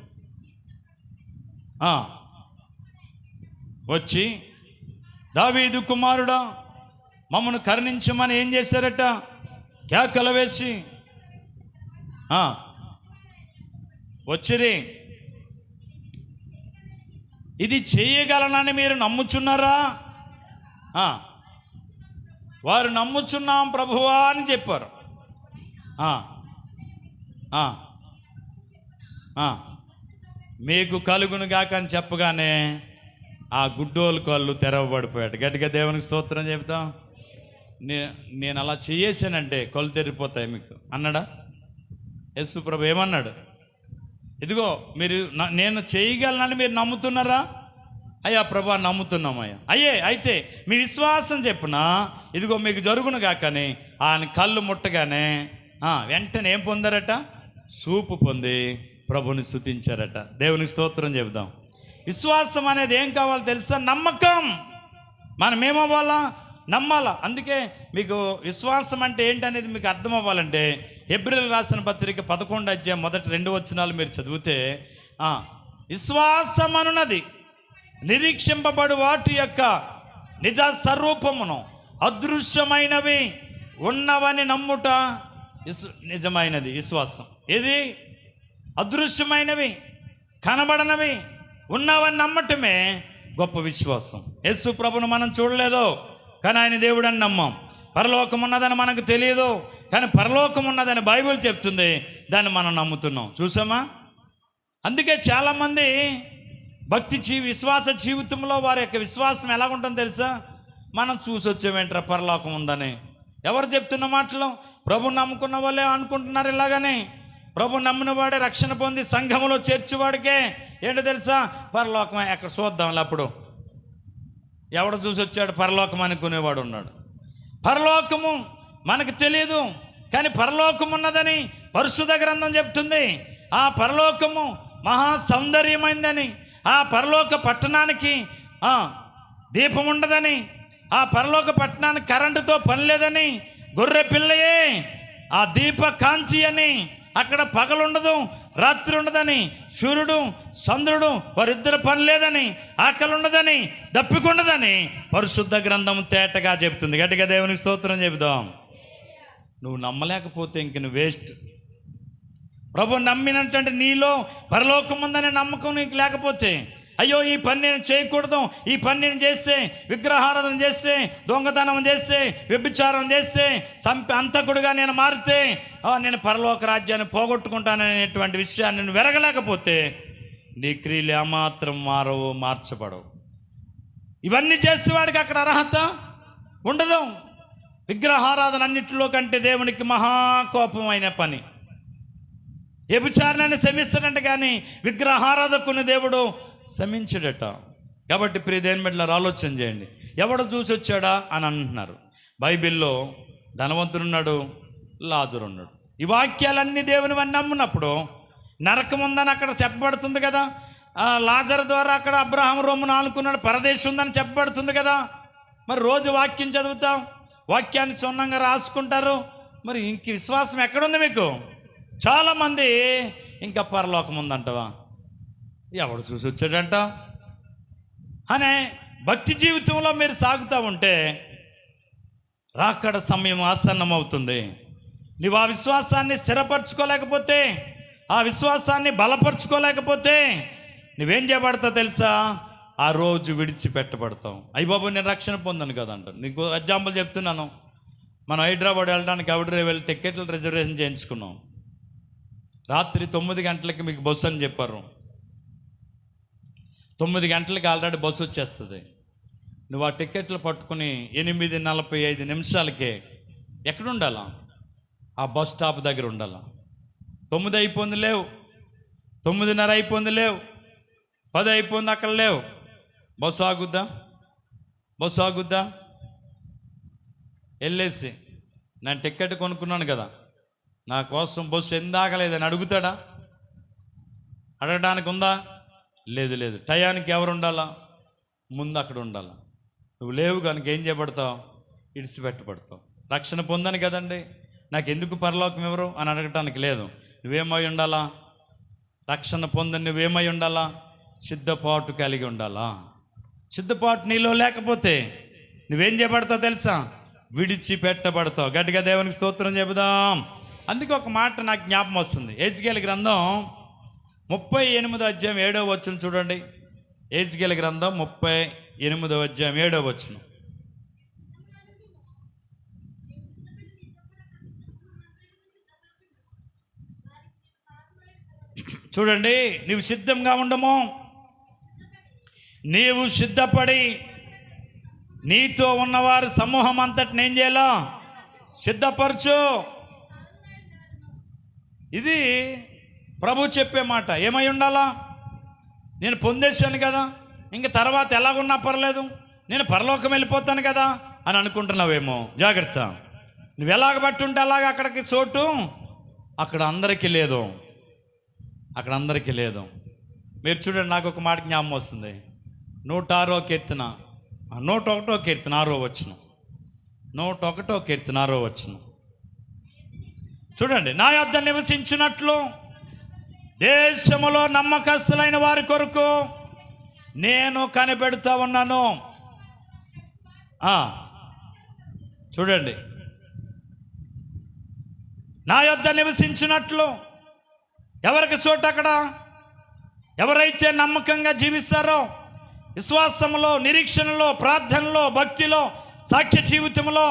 వచ్చి, దావీదు కుమారుడా మమ్మను కరుణించమని ఏం చేశారట? కేకలు వేసి వచ్చిరి. ఇది చేయగలనని మీరు నమ్ముచున్నారా? వారు నమ్ముచున్నాం ప్రభువా అని చెప్పారు. మీకు కలుగును గాక అని చెప్పగానే ఆ గుడ్డోలు కళ్ళు తెరవబడిపోయాడు. గట్టిగా దేవునికి స్తోత్రం చెప్తాం. నేను అలా చేసానంటే కళ్ళు తెరిపోతాయి మీకు అన్నాడా? యేసు ప్రభు ఏమన్నాడు? ఇదిగో మీరు నేను చేయగలనని మీరు నమ్ముతున్నారా? అయ్యా ప్రభా నమ్ముతున్నామయ్యా. అయితే మీ విశ్వాసం చెప్పున ఇదిగో మీకు జరుగును గాకని ఆయన కళ్ళు ముట్టగానే వెంటనే ఏం పొందారట? చూపు పొంది ప్రభుని స్తుతించారట. దేవునికి స్తోత్రం చెబుదాం. విశ్వాసం అనేది ఏం కావాలో తెలుసా? నమ్మకం. మనం ఏమవ్వాలా? నమ్మాలా. అందుకే మీకు విశ్వాసం అంటే ఏంటనేది మీకు అర్థం అవ్వాలంటే హెబ్రీయులకు రాసిన పత్రిక 11 మొదటి 2 వచనాలు మీరు చదివితే, విశ్వాసం అనున్నది నిరీక్షింపబడు వాటి యొక్క నిజ స్వరూపమును, అదృశ్యమైనవి ఉన్నవని నమ్ముట నిజమైనది విశ్వాసం. ఇది అదృశ్యమైనవి, కనబడనవి, ఉన్నవని నమ్మటమే గొప్ప విశ్వాసం. యేసు ప్రభును మనం చూడలేదు కానీ ఆయన దేవుడు అని నమ్మాం. పరలోకం ఉన్నదని మనకు తెలియదు కానీ పరలోకం ఉన్నదని బైబిల్ చెప్తుంది, దాన్ని మనం నమ్ముతున్నాం. చూసామా? అందుకే చాలామంది విశ్వాస జీవితంలో వారి యొక్క విశ్వాసం ఎలా ఉంటుందో తెలుసా? మనం చూసి వచ్చామేంట్రా పరలోకం ఉందని. ఎవరు చెప్తున్న మాటలు? ప్రభు నమ్ముకున్న వాళ్ళే అనుకుంటున్నారు ఇలాగని. ప్రభు నమ్మిన వాడే రక్షణ పొంది సంఘములో చేర్చేవాడికే ఏంటో తెలుసా? పరలోకం ఎక్కడ చూద్దాంలే. అప్పుడు ఎవడు చూసి వచ్చాడు పరలోకం అనుకునేవాడు ఉన్నాడు. పరలోకము మనకు తెలియదు కానీ పరలోకం ఉన్నదని పరిశుద్ధ గ్రంథం చెప్తుంది. ఆ పరలోకము మహా సౌందర్యమైందని, ఆ పరలోక పట్టణానికి దీపం ఉండదని, ఆ పరలోక పట్టణానికి కరెంటుతో పని లేదని, గొర్రె పిల్లయే ఆ దీప కాంతి అని, అక్కడ పగలుండదు రాత్రి ఉండదని, సూర్యుడు చంద్రుడు వారిద్దరు పని లేదని, ఆకలి ఉండదని, దప్పికుండదని పరిశుద్ధ గ్రంథం తేటగా చెబుతుంది. గట్టిగా దేవునికి స్తోత్రం చెబుదాం. నువ్వు నమ్మలేకపోతే ఇంక నువ్వు వేస్ట్. ప్రభు నమ్మినట్టంటే నీలో పరలోకం ఉందనే నమ్మకం నీకు లేకపోతే, అయ్యో ఈ పని నేను చేయకూడదు, ఈ పని నేను చేస్తే, విగ్రహారాధన చేస్తే, దొంగతనం చేస్తే, వ్యభిచారం చేస్తే, అంతకుడుగా నేను మారితే నేను పరలోక రాజ్యాన్ని పోగొట్టుకుంటాననేటువంటి విషయాన్ని నేను వెరగలేకపోతే నీ క్రియలు ఏమాత్రం మార్చబడవు. ఇవన్నీ చేసేవాడికి అక్కడ అర్హత ఉండదు. విగ్రహారాధన అన్నింటిలో కంటే దేవునికి మహాకోపమైన పని. వ్యభిచారాన్ని శమిస్తాడంట, కానీ విగ్రహారాధకుని దేవుడు శమించడట. కాబట్టి ప్రియ దేవుని బిడ్డలారా, ఆలోచన చేయండి. ఎవడు చూసి వచ్చాడా అని అంటున్నారు. బైబిల్లో ధనవంతుడు ఉన్నాడు, లాజరు ఉన్నాడు. ఈ వాక్యాలన్నీ దేవునివన్నీ నమ్మున్నప్పుడు నరకం ఉందని అక్కడ చెప్పబడుతుంది కదా. లాజరు ద్వారా అక్కడ అబ్రహాము రొమ్మును ఆనుకున్నాడు, పరదేశం ఉందని చెప్పబడుతుంది కదా. మరి రోజు వాక్యం చదువుతాం, వాక్యాన్ని సొన్నంగా రాసుకుంటారు. మరి ఇంక విశ్వాసం ఎక్కడుంది మీకు? చాలామంది ఇంకా పరలోకం ఉందంటవా, ఎవడు చూసి వచ్చాడంట అనే భక్తి జీవితంలో మీరు సాగుతూ ఉంటే రాకడ సమయం ఆసన్నమవుతుంది. నువ్వు ఆ విశ్వాసాన్ని స్థిరపరచుకోలేకపోతే, ఆ విశ్వాసాన్ని బలపరచుకోలేకపోతే నువ్వేం చేయబడతావు తెలుసా? ఆ రోజు విడిచిపెట్టబడతావు. అయ్య బాబు నేను రక్షణ పొందాను కదంట. నీకు ఎగ్జాంపుల్ చెప్తున్నాను. మనం హైదరాబాద్ వెళ్ళడానికి వెళ్ళి టికెట్లు రిజర్వేషన్ చేయించుకున్నాం. రాత్రి 9 గంటలకి మీకు బస్సు అని చెప్పారు. 9 గంటలకి ఆల్రెడీ బస్సు వచ్చేస్తుంది. నువ్వు ఆ టికెట్లు పట్టుకుని 8:45 ఎక్కడ ఉండాలా? ఆ బస్ స్టాప్ దగ్గర ఉండాలా. 9 అయిపోయింది లేవు, 9:30 అయిపోయింది లేవు, 10 అయిపోయింది అక్కడ లేవు. బస్సు ఆగుద్దా? బస్సు ఆగుద్దా? వెళ్ళేసి నేను టికెట్ కొనుక్కున్నాను కదా, నా కోసం బస్సు ఎందాకలేదని అడుగుతాడా? అడగడానికి ఉందా? లేదు లేదు. టయానికి ఎవరు ఉండాలా? ముందు అక్కడ ఉండాలా. నువ్వు లేవు కనుక ఏం చేయబడతావు? ఇడిచిపెట్టబడతావు. రక్షణ పొందాను కదండి, నాకు ఎందుకు పరలోకం ఎవరు అని అడగటానికి లేదు. నువ్వేమై ఉండాలా? రక్షణ పొందని నువ్వేమై ఉండాలా? సిద్ధపాటు కలిగి ఉండాలా. సిద్ధపాటు నీలో లేకపోతే నువ్వేం చేయబడతావు తెలుసా? విడిచిపెట్టబడతావు. గట్టిగా దేవునికి స్తోత్రం చెబుదాం. అందుకే ఒక మాట నాకు జ్ఞాపకం వస్తుంది. హెజ్కేలు గ్రంథం 38:7 చూడండి. హెజ్కేలు గ్రంథం 38:7 చూడండి. నీవు సిద్ధంగా ఉండము, నీవు సిద్ధపడి నీతో ఉన్నవారు సమూహం అంతటిని ఏం చేయాలో సిద్ధపరచు. ఇది ప్రభు చెప్పే మాట. ఏమై ఉండాలా? నేను పొందేశాను కదా, ఇంక తర్వాత ఎలాగున్నా పర్లేదు, నేను పరలోకం వెళ్ళిపోతాను కదా అని అనుకుంటున్నావేమో. జాగ్రత్త. నువ్వు ఎలాగ బట్టి ఉంటే అలాగ అక్కడికి చోటు అక్కడ అందరికీ లేదు, అక్కడ అందరికీ లేదు. మీరు చూడండి, నాకు ఒక మాట జ్ఞాపకం వస్తుంది. 101వ కీర్తన 6వ చూడండి. నా యొద్ద నివసించినట్లు దేశములో నమ్మకస్తులైన వారి కొరకు నేను కనిపెడుతూ ఉన్నాను. చూడండి, నా యొద్ద నివసించినట్లు ఎవరికి చోటు అక్కడ? ఎవరైతే నమ్మకంగా జీవిస్తారో, విశ్వాసములో, నిరీక్షణలో, ప్రార్థనలో, భక్తిలో, సాక్ష్య జీవితంలో,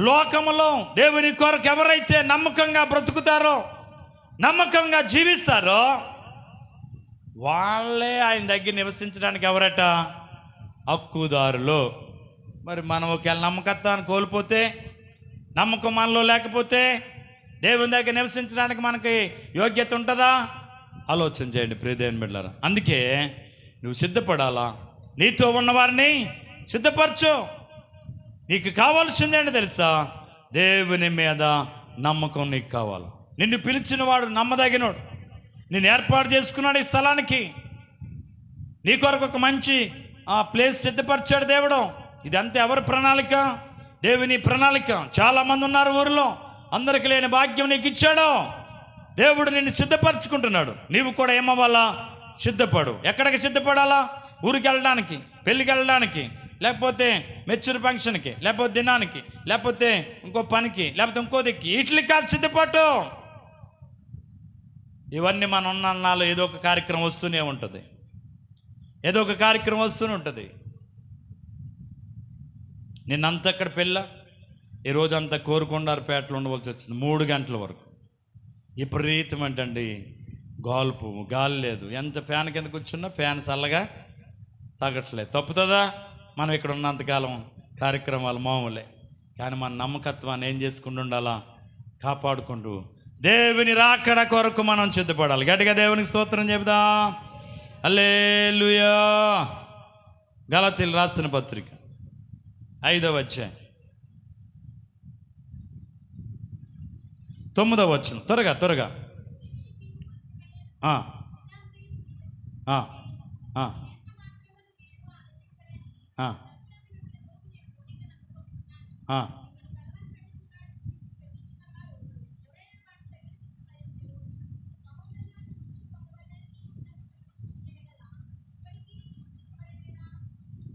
లోకములో దేవుని కొరకు ఎవరైతే నమ్మకంగా బ్రతుకుతారో, నమ్మకంగా జీవిస్తారో వాళ్ళే ఆయన దగ్గర నివసించడానికి ఎవరట? హక్కుదారులు. మరి మనం ఒకవేళ నమ్మకత్వాన్ని కోల్పోతే, నమ్మకం మనలో లేకపోతే దేవుని దగ్గర నివసించడానికి మనకి యోగ్యత ఉంటుందా? ఆలోచన చేయండి ప్రియ దేవుని బిడ్డలారా. అందుకే నువ్వు సిద్ధపడాలా. నీతో ఉన్నవారిని సిద్ధపరచు. నీకు కావాల్సిందేంటి తెలుసా? దేవుని మీద నమ్మకం నీకు కావాలి. నిన్ను పిలిచిన వాడు నమ్మదగినోడు, నేను ఏర్పాటు చేసుకున్నాడు ఈ స్థలానికి. నీ కొరకు ఒక మంచి ప్లేస్ సిద్ధపరిచాడు దేవుడు. ఇదంతా ఎవరి ప్రణాళిక? దేవుని ప్రణాళిక. చాలామంది ఉన్నారు ఊరిలో, అందరికి లేని భాగ్యం నీకు ఇచ్చాడు. దేవుడు నిన్ను సిద్ధపరచుకుంటున్నాడు. నీవు కూడా ఏమవ్వాలా? సిద్ధపడు. ఎక్కడికి సిద్ధపడాలా? ఊరికి వెళ్ళడానికి, పెళ్ళికి వెళ్ళడానికి, లేకపోతే మెచ్యూర్ ఫంక్షన్కి, లేకపోతే దినానికి, లేకపోతే ఇంకో పనికి, లేకపోతే ఇంకో దిక్కి, వీటికి కాదు సిద్ధపట్టు. ఇవన్నీ మన ఉన్నన్నాళ్ళు ఏదో ఒక కార్యక్రమం వస్తూనే ఉంటుంది. ఏదో ఒక కార్యక్రమం వస్తూనే ఉంటుంది. నిన్నంతా అక్కడ పెళ్ళ, ఈ రోజంతా కోరుకొండారపేటలో ఉండవలసి వచ్చింది 3 గంటల వరకు. విపరీతం అంటండి గాల్పు, గాలి లేదు. ఎంత ఫ్యాన్ కింద కూర్చున్నా ఫ్యాన్ చల్లగా తగ్గట్లేదు. తప్పుతుందా? మనం ఇక్కడ ఉన్నంతకాలం కార్యక్రమాలు మామూలే. కానీ మన నమ్మకత్వాన్ని ఏం చేసుకుంటూ ఉండాలా? కాపాడుకుంటూ దేవుని రాకడ కొరకు మనం సిద్ధపడాలి. గట్టిగా దేవునికి స్తోత్రం చెబుదాం. హల్లెలూయా. గలతీయులకు రాసిన పత్రిక 5వ అధ్యాయం 9వ వచనం. త్వరగా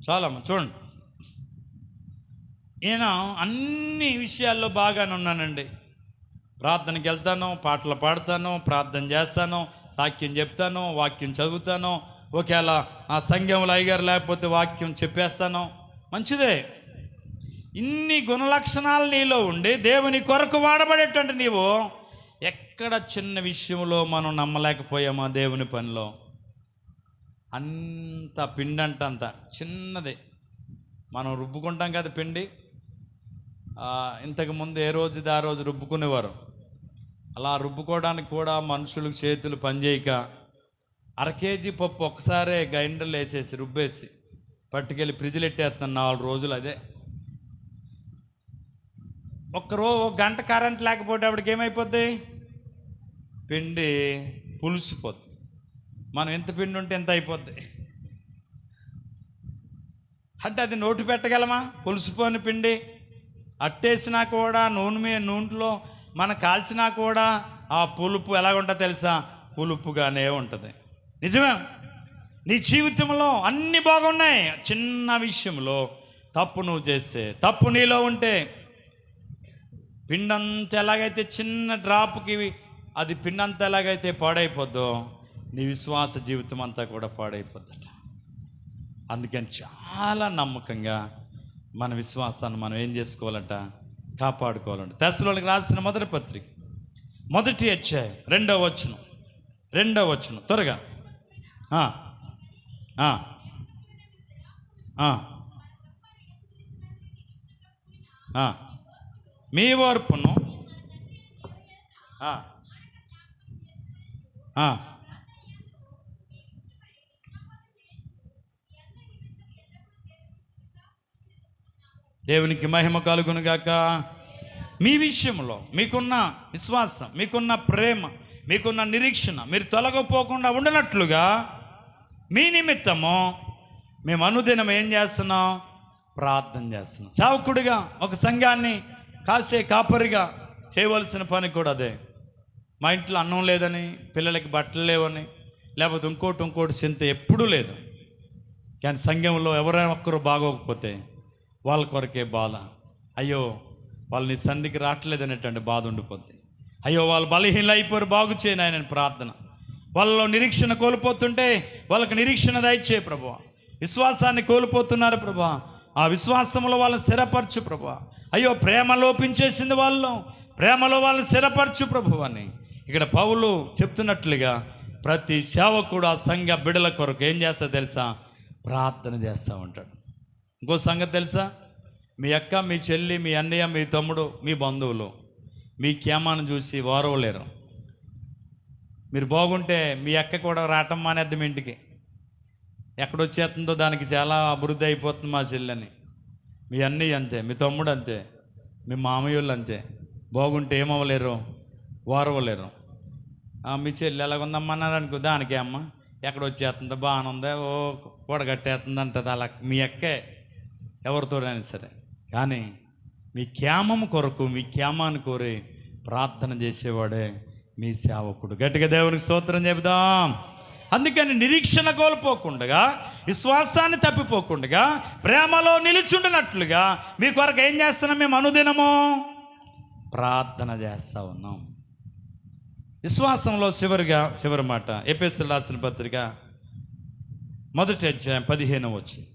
చాలమ్మా చూడండి. నేను అన్ని విషయాల్లో బాగానే ఉన్నానండి. ప్రార్థనకి వెళ్తాను, పాటలు పాడతాను, ప్రార్థన చేస్తాను, సాక్ష్యం చెప్తాను, వాక్యం చదువుతాను. ఒకవేళ ఆ సంఘంలో అయ్యగారు లేకపోతే వాక్యం చెప్పేస్తాను. మంచిదే. ఇన్ని గుణలక్షణాలు నీలో ఉండి దేవుని కొరకు వాడబడేటువంటి నీవు ఎక్కడ చిన్న విషయంలో మనం నమ్మలేకపోయామా? దేవుని పనిలో అంత పిండి అంత చిన్నదే. మనం రుబ్బుకుంటాం కదా పిండి. ఇంతకుముందు ఏ రోజుది ఆ రోజు రుబ్బుకునేవారు. అలా రుబ్బుకోవడానికి కూడా మనుషులకు చేతులు పనిచేయక 1/2 కేజీ పప్పు ఒకసారే గ్రైండర్లు వేసేసి రుబ్బేసి పట్టుకెళ్ళి ఫ్రిడ్జ్లో పెట్టేస్తున్నాను 4 రోజులు. అదే ఒక గంట కరెంట్ లేకపోతే అప్పటికి ఏమైపోద్ది? పిండి పులిసిపోద్ది. మనం ఎంత పిండి ఉంటే ఎంత అయిపోద్ది అంటే అది నోటు పెట్టగలమా? పులిసిపోని పిండి అట్టేసినా కూడా నూనెలో మనం కాల్చినా కూడా ఆ పులుపు ఎలాగుంటుందో తెలుసా? పులుపుగానే ఉంటుంది. నిజమే. నీ జీవితంలో అన్నీ బాగున్నాయి, చిన్న విషయంలో తప్పు నువ్వు చేస్తే, తప్పు నీలో ఉంటే పిండంతా ఎలాగైతే చిన్న డ్రాప్కి అది పిండంతా ఎలాగైతే పాడైపోద్దో నీ విశ్వాస జీవితం అంతా కూడా పాడైపోద్దట. అందుకని చాలా నమ్మకంగా మన విశ్వాసాన్ని మనం ఏం చేసుకోవాలంట? కాపాడుకోవాలంట. తెస్సలోనికి రాసిన మొదటి పత్రిక 1వ అధ్యాయం 2వ వచనం. త్వరగా మీ ఓర్పును దేవునికి మహిమ కలుగును గాక. మీ విషయంలో మీకున్న విశ్వాసం, మీకున్న ప్రేమ, మీకున్న నిరీక్షణ మీరు తొలగపోకుండా ఉండనట్లుగా మీ నిమిత్తము మేము అనుదినం ఏం చేస్తున్నాం? ప్రార్థన చేస్తున్నాం. సేవకుడిగా ఒక సంఘాన్ని కాసే కాపరిగా చేయవలసిన పని కూడా అదే. మా ఇంట్లో అన్నం లేదని, పిల్లలకి బట్టలు లేవని, లేకపోతే ఇంకోటి చింత ఎప్పుడూ లేదు. కానీ సంఘంలో ఎవరైనా ఒక్కరు బాగోకపోతే వాళ్ళ కొరకే బాధ. అయ్యో వాళ్ళని సంధికి రావట్లేదనేటువంటి బాధ ఉండిపోద్ది. అయ్యో వాళ్ళు బలహీనలు అయిపోయారు, బాగు చేయను ఆయన ప్రార్థన. వాళ్ళలో నిరీక్షణ కోల్పోతుంటే వాళ్ళకి నిరీక్షణ దయచేయి ప్రభువా. విశ్వాసాన్ని కోల్పోతున్నారు ప్రభువా, ఆ విశ్వాసంలో వాళ్ళని స్థిరపరచు ప్రభువా. అయ్యో ప్రేమ లోపించేసింది వాళ్ళు, ప్రేమలో వాళ్ళని స్థిరపరచు ప్రభువా అని ఇక్కడ పౌలు చెప్తున్నట్లుగా ప్రతి సేవకుడు ఆ సంఘ బిడల కొరకు ఏం చేస్తా తెలుసా? ప్రార్థన చేస్తూ ఉంటాడు. ఇంకో సంగతి తెలుసా? మీ అక్క, మీ చెల్లి, మీ అన్నయ్య, మీ తమ్ముడు, మీ బంధువులు మీ క్షేమాన్ని చూసి ఓరవలేరు. మీరు బాగుంటే మీ అక్క కూడా రావటం మానేద్ది మీ ఇంటికి. ఎక్కడొచ్చేస్తుందో దానికి చాలా అభివృద్ధి అయిపోతుంది మా చెల్లని. మీ అన్నయ్య అంతే, మీ తమ్ముడు అంతే, మీ మామయ్యోళ్ళు అంతే. బాగుంటే ఏమవ్వలేరు, ఓరవలేరు. మీ చెల్లి ఎలాగుందమ్మన్నారు అనుకో, దానికే అమ్మ ఎక్కడొచ్చేస్తుందో బాగానే ఉందా, ఓ కూడగట్టేస్తుంది అంటది. అలా మీ అక్కే ఎవరితోనైనా సరే. కానీ మీ క్షేమం కొరకు, మీ క్షేమాన్ని కోరి ప్రార్థన చేసేవాడే మీ సేవకుడు. గట్టిగా దేవునికి స్తోత్రం చెబుదాం. అందుకని నిరీక్షణ కోల్పోకుండా, విశ్వాసాన్ని తప్పిపోకుండా, ప్రేమలో నిలిచుండినట్లుగా మీ కొరకు ఏం చేస్తున్నాం? మేము అనుదినము ప్రార్థన చేస్తూ ఉన్నాం. విశ్వాసంలో చివరి మాట ఎఫెసీయులకు రాసిన పత్రిక మొదటి అధ్యాయం 15వ వచనం.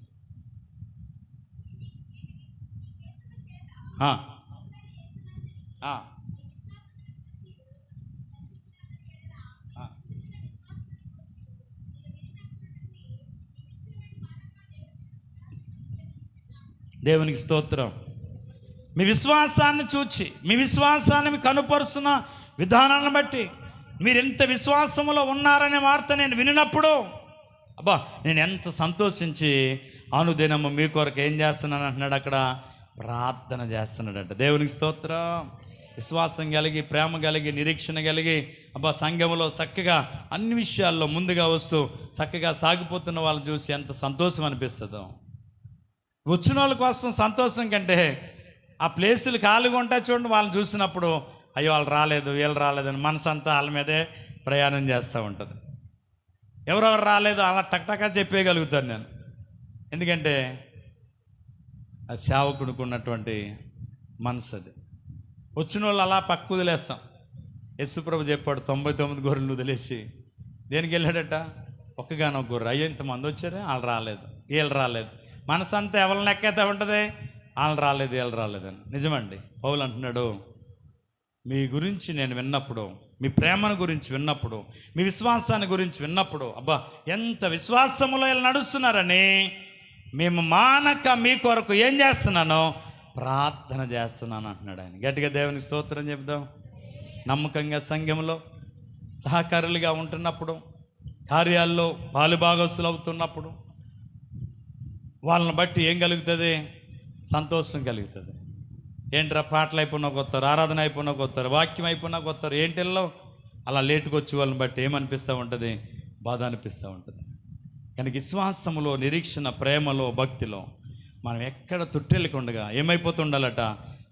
దేవునికి స్తోత్రం. మీ విశ్వాసాన్ని చూచి, మీ విశ్వాసాన్ని కనుపరుస్తున్న విధానాన్ని బట్టి మీరు ఎంత విశ్వాసంలో ఉన్నారనే వార్త నేను వినినప్పుడు అబ్బా నేను ఎంత సంతోషించి అనుదినము మీ కొరకు ఏం చేస్తున్నాను అంటున్నాడు, అక్కడ ప్రార్థన చేస్తున్నాడంట. దేవునికి స్తోత్రం. విశ్వాసం కలిగి, ప్రేమ కలిగి, నిరీక్షణ కలిగి అబ్బా సంఘంలో చక్కగా అన్ని విషయాల్లో ముందుగా వస్తూ చక్కగా సాగిపోతున్న వాళ్ళని చూసి ఎంత సంతోషం అనిపిస్తుందో. వచ్చిన వాళ్ళ కోసం సంతోషం కంటే ఆ ప్లేసులు ఖాళీగా ఉంటాయి చూడండి, వాళ్ళని చూసినప్పుడు అయ్యో వాళ్ళు రాలేదు, వీళ్ళు రాలేదని మనసు అంతా వాళ్ళ మీదే ప్రయాణం చేస్తూ ఉంటుంది. ఎవరెవరు రాలేదు అలా టక్టకా చెప్పేయగలుగుతాను నేను, ఎందుకంటే ఆ సేవకుడికి ఉన్నటువంటి మనసు అది. వచ్చిన వాళ్ళు అలా పక్క వదిలేస్తాం. యేసుప్రభు చెప్పాడు 99 గొర్రెలు వదిలేసి దేనికి వెళ్ళాడట? ఒక్కగానొక్క గొర్రె. అయ్యో ఇంతమంది వచ్చారే, వాళ్ళు రాలేదు, వీళ్ళు రాలేదు. మనసు అంతా ఎవరిని ఎక్కైతే ఉంటుంది, వాళ్ళు రాలేదు, వీళ్ళు రాలేదని. నిజమండి. పౌలు అంటున్నాడు, మీ గురించి నేను విన్నప్పుడు, మీ ప్రేమను గురించి విన్నప్పుడు, మీ విశ్వాసాన్ని గురించి విన్నప్పుడు అబ్బా ఎంత విశ్వాసములో వీళ్ళు నడుస్తున్నారని మేము మానక మీ కొరకు ఏం చేస్తున్నానో ప్రార్థన చేస్తున్నాను అంటున్నాడు ఆయన. గట్టిగా దేవునికి స్తోత్రం చెప్దాం. నమ్మకంగా సంఘంలో సహకారులుగా ఉంటున్నప్పుడు, కార్యాల్లో పాలుభాగస్తులు అవుతున్నప్పుడు వాళ్ళని బట్టి ఏం కలుగుతుంది? సంతోషం కలుగుతుంది. ఏంట్రా పాటలు అయిపోయినాక వస్తారు, ఆరాధన అయిపోయినాక వస్తారు, వాక్యం అయిపోయినాక వస్తారు, ఏంటిల్లో అలా లేటుకు వచ్చి వాళ్ళని బట్టి ఏమనిపిస్తూ ఉంటుంది? బాధ అనిపిస్తూ ఉంటుంది. కానీ విశ్వాసములో, నిరీక్షణ, ప్రేమలో, భక్తిలో మనం ఎక్కడ తొట్టెళ్ళకుండగా ఏమైపోతుండాలట?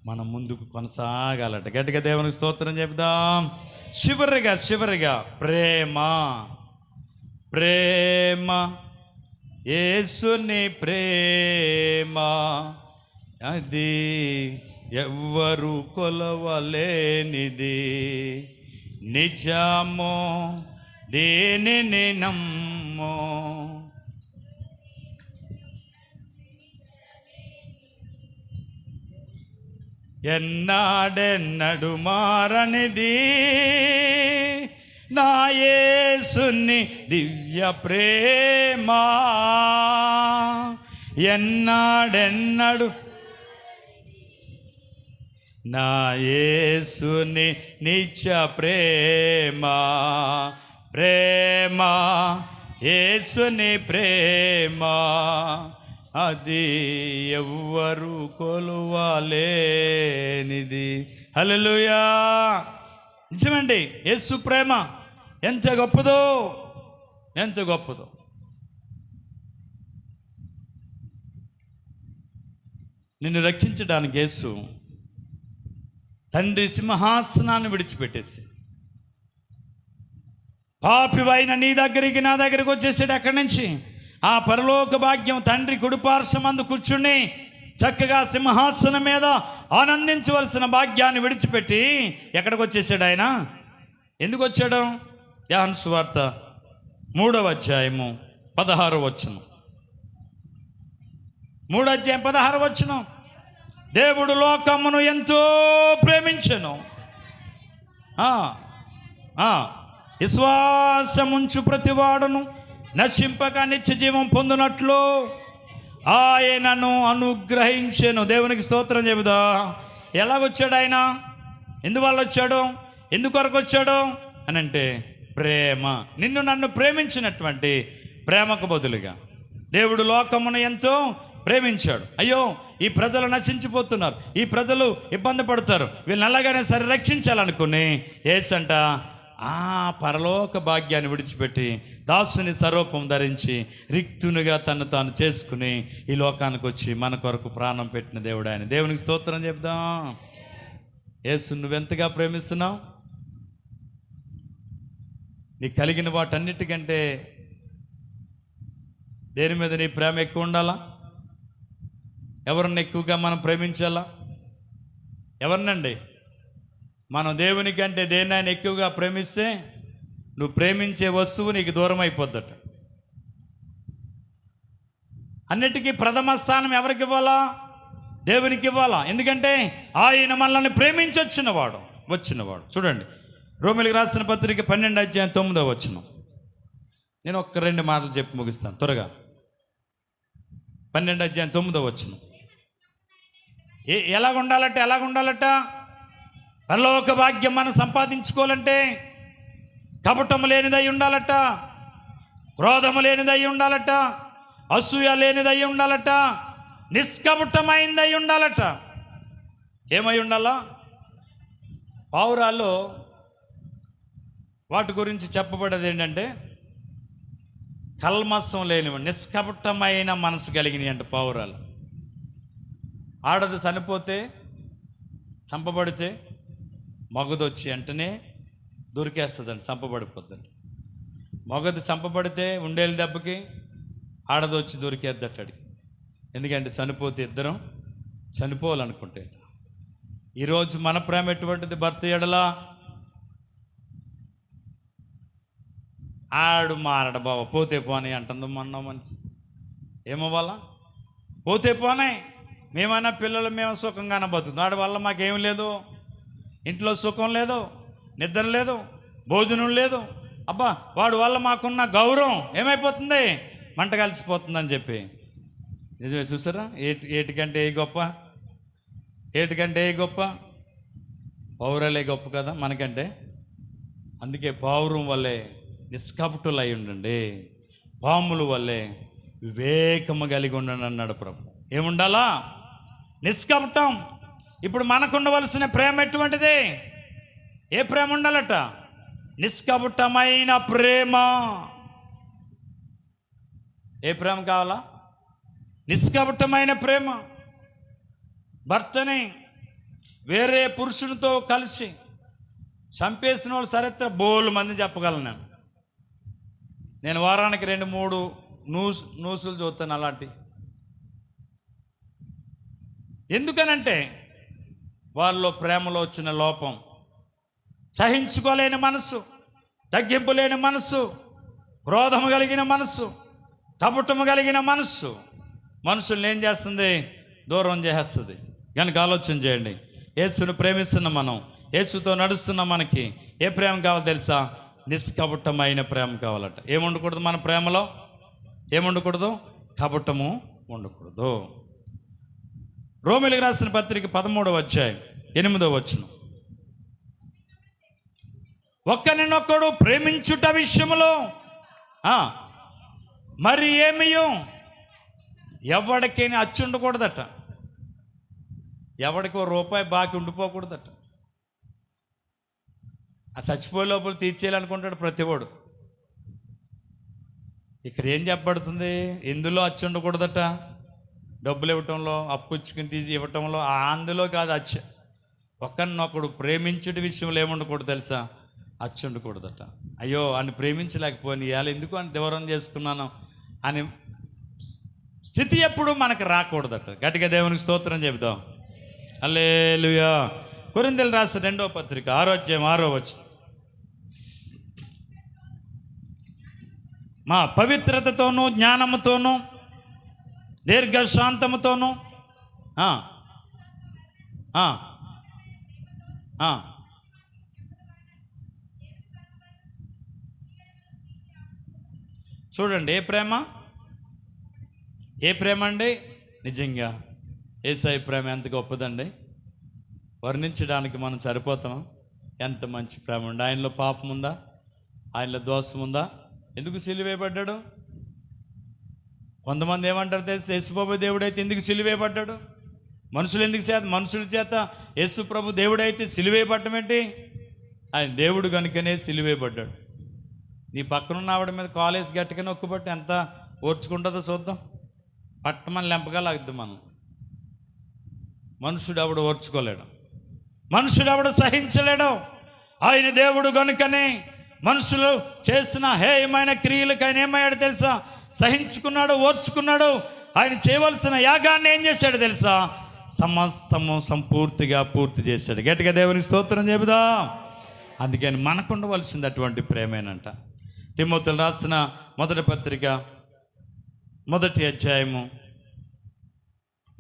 మనం ముందుకు కొనసాగాలట. గట్టిగా దేవునికి స్తోత్రం చెప్దాం. చివరిగా ప్రేమ, ప్రేమ, యేసుని ప్రేమ అది ఎవ్వరు కొలవలేనిది, నిజమో దేనిని నమ్మో. ఎన్నాడెన్నడు మారనిది నా యేసుని దివ్య ప్రేమ, ఎన్నాడెన్నడు నా యేసుని నిత్య ప్రేమ, ప్రేమ, యేసుని ప్రేమ అది ఎవ్వరు కొలువలేనిది. హల్లెలూయా. నిజమండి, యేసు ప్రేమ ఎంత గొప్పదో, ఎంత గొప్పదో. నిన్ను రక్షించడానికి యేసు తండ్రి సింహాసనాన్ని విడిచిపెట్టేసి పాపివైన నీ దగ్గరికి, నా దగ్గరికి వచ్చేసాడు. అక్కడి నుంచి ఆ పరలోక భాగ్యం తండ్రి కుడిపార్శ్వమందు కూర్చుని చక్కగా సింహాసనం మీద ఆనందించవలసిన భాగ్యాన్ని విడిచిపెట్టి ఎక్కడికి వచ్చేసాడు ఆయన? ఎందుకు వచ్చాడు? యోహాను సువార్త 3వ అధ్యాయము 16వ వచనం. 3వ అధ్యాయం 16వ వచనం. దేవుడు లోకమును ఎంతో ప్రేమించెను, విశ్వాసముంచు ప్రతివాడును నశింపక నిత్య జీవం పొందినట్లు ఆయనను అనుగ్రహించెను. దేవునికి స్తోత్రం చెబుదా. ఎలాగొచ్చాడు ఆయన? ఎందువల్ల వచ్చాడు? ఎందుకొరకు వచ్చాడు అని అంటే ప్రేమ. నిన్ను నన్ను ప్రేమించినటువంటి ప్రేమకు బదులుగా దేవుడు లోకమును ఎంతో ప్రేమించాడు. అయ్యో ఈ ప్రజలు నశించిపోతున్నారు, ఈ ప్రజలు ఇబ్బంది పడతారు, వీళ్ళని ఎలాగైనా సరే రక్షించాలనుకుని యేసంట ఆ పరలోక భాగ్యాన్ని విడిచిపెట్టి దాసుని స్వరూపం ధరించి రిక్తునిగా తను తాను చేసుకుని ఈ లోకానికి వచ్చి మన కొరకు ప్రాణం పెట్టిన దేవుడు ఆయన. దేవునికి స్తోత్రం చెప్దాం. యేసు నువ్వెంతగా ప్రేమిస్తున్నావు? నీకు కలిగిన వాటన్నిటికంటే దేని మీద నీ ప్రేమ ఎక్కువ ఉండాలా? ఎవరిని ఎక్కువగా మనం ప్రేమించాలా? ఎవరినండి? మనం దేవుని కంటే దేన్నైనా ఎక్కువగా ప్రేమిస్తే నువ్వు ప్రేమించే వస్తువు నీకు దూరం అయిపోద్దట. అన్నిటికీ ప్రథమ స్థానం ఎవరికి ఇవ్వాలా? దేవునికి ఇవ్వాలా. ఎందుకంటే ఆయన మనల్ని ప్రేమించి వచ్చినవాడు. చూడండి, రోమీయులకు రాసిన పత్రిక 12:9. నేను ఒక్క 2 మాటలు చెప్పి ముగిస్తాను త్వరగా. 12:9. ఎలాగ ఉండాలట? పరలోక భాగ్యం మనం సంపాదించుకోవాలంటే కపటము లేనిదై ఉండాలట, క్రోధము లేనిదై ఉండాలట, అసూయ లేనిదై ఉండాలట, నిష్కపటమైందై ఉండాలట. ఏమై ఉండాలా? పావురాల్లో వాటి గురించి చెప్పబడేది ఏంటంటే కల్మసం లేనివి, నిష్కపటమైన మనసు కలిగినవి అంట పావురాలు. ఆడది చంపబడితే మగదొచ్చి వెంటనే దొరికేస్తుందండి, చంపబడిపోద్దండి. మగది చంపబడితే ఉండేళ్ళ దెబ్బకి ఆడదొచ్చి దొరికేద్దటడికి. ఎందుకంటే చనిపోతే ఇద్దరం చనిపోవాలనుకుంటే. ఈరోజు మన ప్రేమ ఎటువంటిది? భర్త ఎడలా ఆడు మారడ బాబా, పోతే పోనీ అంటుంది మొన్న మంచి. ఏమవ్వాలా? పోతే పోనే. మేమైనా పిల్లలు మేము సుఖంగానే బతుకుతాం. ఆడి వల్ల మాకేం లేదు, ఇంట్లో సుఖం లేదు, నిద్ర లేదు, భోజనం లేదు. అబ్బా వాడి వల్ల మాకున్న గౌరవం ఏమైపోతుంది? మంట కలిసిపోతుందని చెప్పి. నిజమే, చూసారా? ఏటికంటే ఏ గొప్ప? పౌరాలే గొప్ప కదా మనకంటే. అందుకే పౌరం వల్లే నిష్కపటులు అయి ఉండండి, పాముల వల్లే వివేకము కలిగి ఉండండి అన్నాడు ప్రభు. ఏముండాలా? నిష్కపటం. ఇప్పుడు మనకు ఉండవలసిన ప్రేమ ఎటువంటిది? ఏ ప్రేమ ఉండాలట? నిష్కపటమైన ప్రేమ. ఏ ప్రేమ కావాలా? నిష్కపటమైన ప్రేమ. భర్తని వేరే పురుషునితో కలిసి చంపేసిన వాళ్ళు చరిత్ర బోలు మంది చెప్పగలను. నేను వారానికి 2-3 న్యూస్లు చూస్తాను అలాంటి. ఎందుకనంటే వాళ్ళలో ప్రేమలో వచ్చిన లోపం, సహించుకోలేని మనసు, తగ్గింపు లేని మనసు, క్రోధము కలిగిన మనసు, కపటము కలిగిన మనసు మనుషుల్ని ఏం చేస్తుంది? దూరం చేసేస్తుంది. కనుక ఆలోచన చేయండి. యేసును ప్రేమిస్తున్న మనం, యేసుతో నడుస్తున్న మనకి ఏ ప్రేమ కావాలో తెలుసా? నిష్కపటమైన ప్రేమ కావాలట. ఏముండకూడదు మన ప్రేమలో? ఏముండకూడదు? కపటము ఉండకూడదు. రోమీయులకు రాసిన పత్రిక 13:8. ఒక్కనినొక్కడు ప్రేమించుట విషయములో మరి ఏమియో ఎవడికైనా అచ్చి ఉండకూడదట, ఎవడికి ₹1 బాకీ ఉండిపోకూడదట. ఆ చచ్చిపోయే లోపల తీర్చేయాలనుకుంటాడు ప్రతివాడు. ఇక్కడ ఏం చెప్పబడుతుంది? ఎందులో అచ్చి ఉండకూడదట? డబ్బులు ఇవ్వటంలో, అప్పు ఇచ్చుకుని తీసి ఇవ్వటంలో, అందులో కాదు అచ్చ. ఒకరినొకడు ప్రేమించుట విషయంలో ఏముండకూడదు తెలుసా? అచ్చి ఉండకూడదట. అయ్యో అని ప్రేమించలేకపోయినా ఇవాళ ఎందుకు అని దూరం చేసుకున్నాను అని స్థితి ఎప్పుడు మనకు రాకూడదట. గట్టిగా దేవునికి స్తోత్రం చెబుదాం. హల్లెలూయా. కొరింథీయులకు రాసిన 2వ పత్రిక 6:6. మా పవిత్రతతోనూ జ్ఞానముతోనూ దీర్ఘశాంతముతోనూ చూడండి ఏ ప్రేమ అండి? నిజంగా యేసయ్య ప్రేమ ఎంత గొప్పదండి, వర్ణించడానికి మనం సరిపోతాం. ఎంత మంచి ప్రేమ అండి. ఆయనలో పాపం ఉందా? ఆయనలో దోషం ఉందా? ఎందుకు సిలువేయబడ్డాడు? కొంతమంది ఏమంటారు తెలుసు? యేసుప్రభు దేవుడైతే ఎందుకు సిలువేయబడ్డాడు? మనుషుల చేత యేసుప్రభు దేవుడైతే సిలువేయబడ్డం ఏంటి? ఆయన దేవుడు కనుకనే సిలువేయబడ్డాడు. నీ పక్కనున్న ఆవిడ మీద కాలేజ్ గట్టిగా నొక్కుబట్టి ఎంత ఓర్చుకుంటుందో చూద్దాం. పట్టమని లెంపగా లాగుద్దాం మనం. మనుషుడు ఎవడు ఓర్చుకోలేడు, మనుషుడు ఎవడు సహించలేడు. ఆయన దేవుడు కనుకనే మనుషులు చేసిన హేయమైన క్రియలకు ఆయన ఏమయ్యాడు తెలుసా? సహించుకున్నాడు, ఓర్చుకున్నాడు. ఆయన చేయవలసిన యాగాన్ని ఏం చేశాడు తెలుసా? సమస్తము సంపూర్తిగా పూర్తి చేశాడు. గట్టిగా దేవునికి స్తోత్రం చెబుదాం. అందుకని మనకు ఉండవలసింది అటువంటి ప్రేమేనంట. తిమోతికి రాసిన 1వ పత్రిక 1వ అధ్యాయము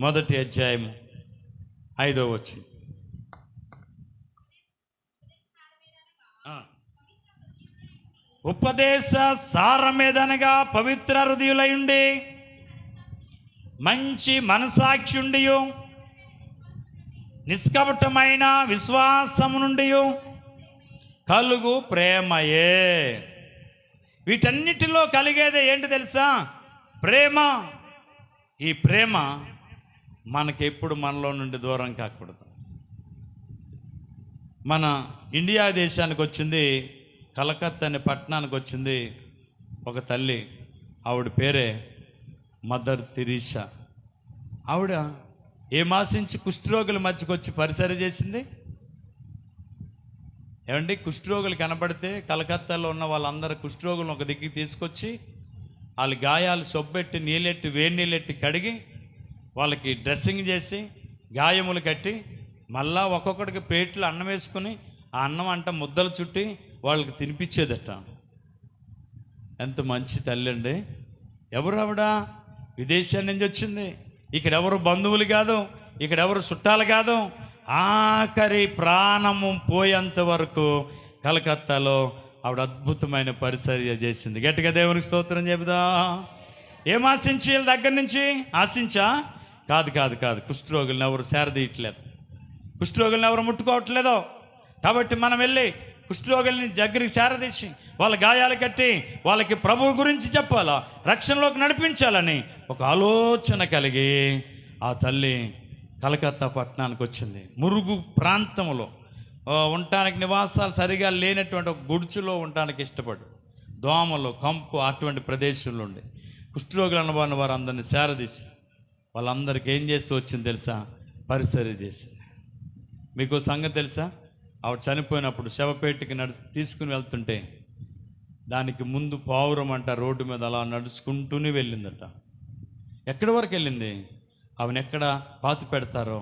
మొదటి అధ్యాయం 5వ వచనం. ఉపదేశ సారమేదనగా పవిత్ర హృదయులయుండి మంచి మనసాక్షుండియు నిష్కపటమైన విశ్వాసము నుండి కలుగు ప్రేమయే. వీటన్నిటిలో కలిగేదే ఏంటి తెలుసా? ప్రేమ. ఈ ప్రేమ మనకెప్పుడు మనలో నుండి దూరం కాకూడదు. మన ఇండియా దేశానికి వచ్చింది, కలకత్తా అనే పట్టణానికి వచ్చింది ఒక తల్లి. ఆవిడ పేరే మదర్ తెరీసా. ఆవిడ ఏ మాసించి కుష్ఠరోగుల మధ్యకు వచ్చి పరిసర చేసింది. ఏమండి, కుష్ఠరోగులు కనబడితే కలకత్తాలో ఉన్న వాళ్ళందరూ కుష్ఠరోగులను ఒక దిక్కి తీసుకొచ్చి వాళ్ళ గాయాలు సొబ్బెట్టి నీళ్ళెట్టి వేడి నీళ్ళెట్టి కడిగి వాళ్ళకి డ్రెస్సింగ్ చేసి గాయములు కట్టి మళ్ళా ఒక్కొక్కడికి ప్లేట్లు అన్నం వేసుకుని ఆ అన్నం అంట ముద్దలు చుట్టి వాళ్ళకి తినిపించేదట. ఎంత మంచి తల్లి అండి. ఎవరు ఆవిడ? విదేశాల నుంచి వచ్చింది. ఇక్కడెవరు బంధువులు కాదు, ఇక్కడెవరు చుట్టాలు కాదు. ఆఖరి ప్రాణము పోయేంత వరకు కలకత్తాలో ఆవిడ అద్భుతమైన పరిచర్య చేసింది. గట్టిగా దేవునికి స్తోత్రం చెబుదా. ఏం ఆశించి వీళ్ళ దగ్గర నుంచి ఆశించా? కాదు కాదు కాదు. కుష్ఠరోగులను ఎవరు సేరదీయట్లేదు, కుష్ఠరోగులను ఎవరు ముట్టుకోవట్లేదు. కాబట్టి మనం వెళ్ళి కుష్ఠరోగుల్ని దగ్గరికి సేరదీసి వాళ్ళ గాయాలు కట్టి వాళ్ళకి ప్రభువు గురించి చెప్పాలా, రక్షణలోకి నడిపించాలని ఒక ఆలోచన కలిగి ఆ తల్లి కలకత్తా పట్టణానికి వచ్చింది. మురుగు ప్రాంతంలో ఉండటానికి నివాసాలు సరిగా లేనటువంటి ఒక గుడుచులో ఉండటానికి ఇష్టపడు, దోమలు కంపు అటువంటి ప్రదేశంలో ఉండి కుష్ఠరోగులు అన్నవారిని వారు అందరినీ సేరదీసి వాళ్ళందరికీ ఏం చేస్తూ వచ్చింది తెలుసా? పరిచర్య చేసింది. మీకు సంగతి తెలుసా? ఆవిడ చనిపోయినప్పుడు శవపేటకి తీసుకుని వెళ్తుంటే దానికి ముందు పావురం అంట రోడ్డు మీద అలా నడుచుకుంటూనే వెళ్ళిందట. ఎక్కడి వరకు వెళ్ళింది? ఆమెను ఎక్కడ పాతి పెడతారో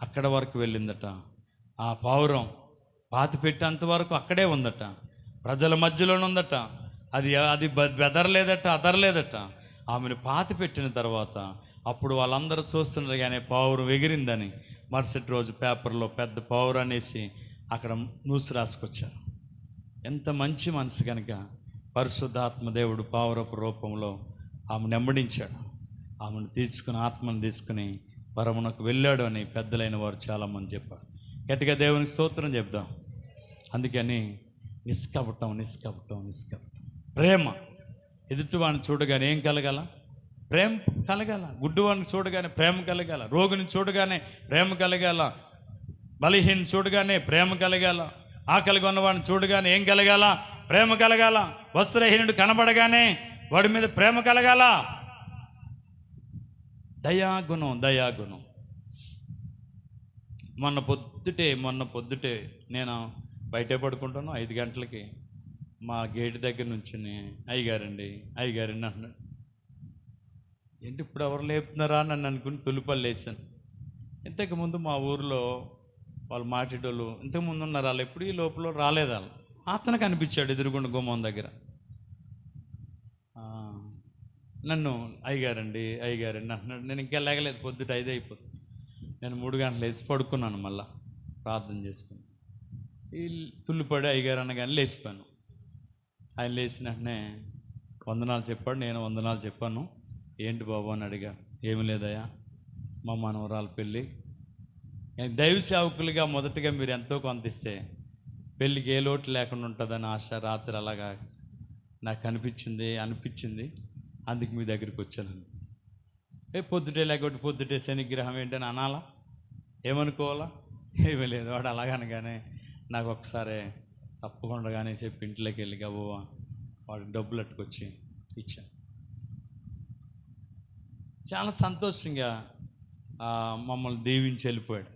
అక్కడ వరకు వెళ్ళిందట. ఆ పావురం పాతి పెట్టేంత వరకు అక్కడే ఉందట, ప్రజల మధ్యలోనే ఉందట. అది బెదరలేదట, అదరలేదట. ఆమెను పాతి పెట్టిన తర్వాత అప్పుడు వాళ్ళందరూ చూస్తున్నారు కానీ పావురం ఎగిరిందని మరుసటి రోజు పేపర్లో పెద్ద పావురం అనేసి అక్కడ న్యూస్ రాసుకొచ్చారు. ఎంత మంచి మనసు కనుక పరిశుద్ధాత్మ దేవుడు పావురపు రూపంలో ఆమెను నెమ్మడించాడు. ఆమెను ఆత్మను తీసుకుని పరమునకు వెళ్ళాడు అని పెద్దలైన వారు చాలామంది చెప్పారు. గట్టిగా దేవునికి స్తోత్రం చెప్దాం. అందుకని నిష్కపటం ప్రేమ. ఎదుటివాడిని చూడగానే ఏం కలగాల? ప్రేమ కలగాల. గుడ్డివాడిని చూడగానే ప్రేమ కలగాల. రోగిని చూడగానే ప్రేమ కలగాల. బలహీన చూడగానే ప్రేమ కలగాల. ఆకలిగా ఉన్నవాడిని చూడగానే ఏం కలగాల? ప్రేమ కలగాల. వస్త్రహీనుడు కనబడగానే వాడి మీద ప్రేమ కలగాల. దయాగుణం. మొన్న పొద్దుటే నేను బయటే పడుకుంటాను. 5 గంటలకి మా గేట్ దగ్గర నుంచి అయ్యగారండి అంటున్నాడు. ఏంటి ఇప్పుడు ఎవరు లేపుతున్నారా నన్ను అనుకుని తులిపల్లి వేసాను. ఇంతకుముందు మా ఊరిలో వాళ్ళు మాట్లాడేటోళ్ళు ఇంతకుముందు ఉన్నారు. వాళ్ళు ఎప్పుడు ఈ లోపల రాలేదు. వాళ్ళు అతనికి అనిపించాడు ఎదురుగుండ గుమ్మం దగ్గర. నన్ను అయ్యగారండి అంటున్నాడు. నేను ఇంకా లేగలేదు, పొద్దుట 5 అయిపోతుంది. నేను 3 గంటలు వేసి పడుకున్నాను. మళ్ళా ప్రార్థన చేసుకుని ఈ తుల్లిపడి అయ్యగారు అనగానే లేచిపోయాను. ఆయన లేచిన వెంటనే వందనాలు చెప్పాడు. నేను వందనాలు చెప్పాను. ఏంటి బాబు అని అడిగాను. ఏమి లేదయ్యా, మా మనవరాల పెళ్ళి. దైవ సేవకులుగా మొదటగా మీరు ఎంతో కొంత ఇస్తే పెళ్ళికి ఏ లోటు లేకుండా ఉంటుందని ఆశ రాత్రి అలాగా నాకు అనిపించింది. అందుకు మీ దగ్గరికి వచ్చాను. పొద్దుటే లేకపోతే పొద్దుటే శనిగ్రహం ఏంటని అనాలా? ఏమనుకోవాలా? ఏమీ లేదు. వాడు అలాగనగానే నాకు ఒకసారి తప్పకుండా కానీ చెప్పి ఇంట్లోకి వెళ్ళి గబోవా వాడికి డబ్బులు అట్టుకొచ్చి ఇచ్చాను. చాలా సంతోషంగా మమ్మల్ని దీవించి వెళ్ళిపోయాడు.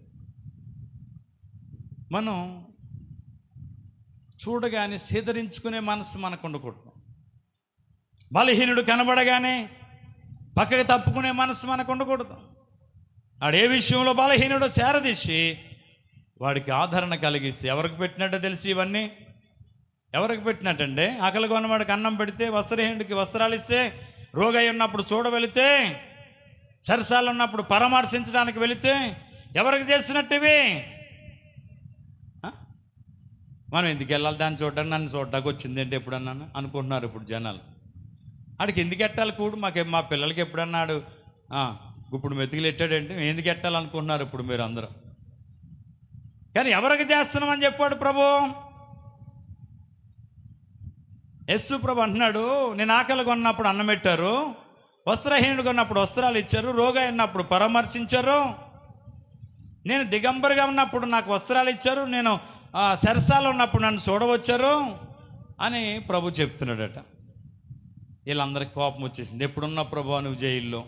మనం చూడగానే సీదరించుకునే మనసు మనకు ఉండకూడదు. బలహీనుడు కనబడగానే పక్కకి తప్పుకునే మనసు మనకు ఉండకూడదు. వాడు ఏ విషయంలో బలహీనుడో చేరదీసి వాడికి ఆదరణ కలిగిస్తే ఎవరికి పెట్టినట్టు తెలిసి ఇవన్నీ ఎవరికి పెట్టినట్టండి? ఆకలి కొన్నవాడికి అన్నం పెడితే, వస్త్రహీనుడికి వస్త్రాలు ఇస్తే, రోగై ఉన్నప్పుడు చూడవెళితే సరసాలు ఉన్నప్పుడు పరామర్శించడానికి వెళితే ఎవరికి చేసినట్టు ఇవి? మనం ఎందుకు వెళ్ళాలి దాన్ని చూడడానికి? నన్ను చూడడానికి వచ్చింది ఏంటి ఎప్పుడన్నా అనుకుంటున్నారు ఇప్పుడు జనాలు. ఆడికి ఎందుకు ఎట్టాలి కూడు? మా పిల్లలకి ఎప్పుడన్నాడు ఇప్పుడు మెతుకులు ఎట్టాడంటే ఎందుకు ఎట్టాలనుకుంటున్నారు ఇప్పుడు మీరు అందరూ. కానీ ఎవరికి చేస్తున్నామని చెప్పాడు ప్రభు. యేసు ప్రభు అంటున్నాడు, నేను ఆకలి కొన్నప్పుడు అన్నం పెట్టారు, వస్త్రహీనుడు కొన్నప్పుడు వస్త్రాలు ఇచ్చారు, రోగి అయినప్పుడు పరామర్శించారు, నేను దిగంబరిగా ఉన్నప్పుడు నాకు వస్త్రాలు ఇచ్చారు, నేను సరసాలు ఉన్నప్పుడు నన్ను చూడవచ్చారు అని ప్రభు చెప్తున్నాడట. వీళ్ళందరికీ కోపం వచ్చేసింది. ఎప్పుడున్నా ప్రభు నువ్వు జైల్లో,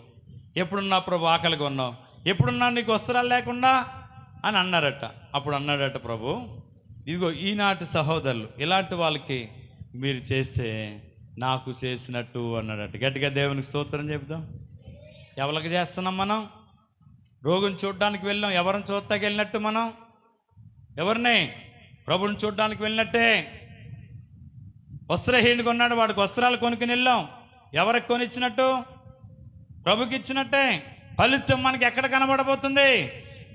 ఎప్పుడున్నా ప్రభు ఆకలి కొన్నావు, ఎప్పుడున్నా నీకు వస్త్రాలు లేకుండా అని అన్నారట. అప్పుడు అన్నాడట ప్రభు, ఇదిగో ఈనాటి సహోదరులు ఇలాంటి వాళ్ళకి మీరు చేస్తే నాకు చేసినట్టు అన్నాడట. గట్టిగా దేవునికి స్తోత్రం చెబుదాం. ఎవరికి చేస్తున్నాం మనం? రోగిని చూడడానికి వెళ్ళాం, ఎవరిని చూడటానికి వెళ్ళినట్టు మనం? ఎవరిని? ప్రభుని చూడడానికి వెళ్ళినట్టే. వస్త్రహీనుడు కొన్నాడు, వాడికి వస్త్రాలు కొనుక్కుని వెళ్ళాం, ఎవరికి కొనిచ్చినట్టు? ప్రభుకి ఇచ్చినట్టే. ఫలితం మనకి ఎక్కడ కనబడబోతుంది?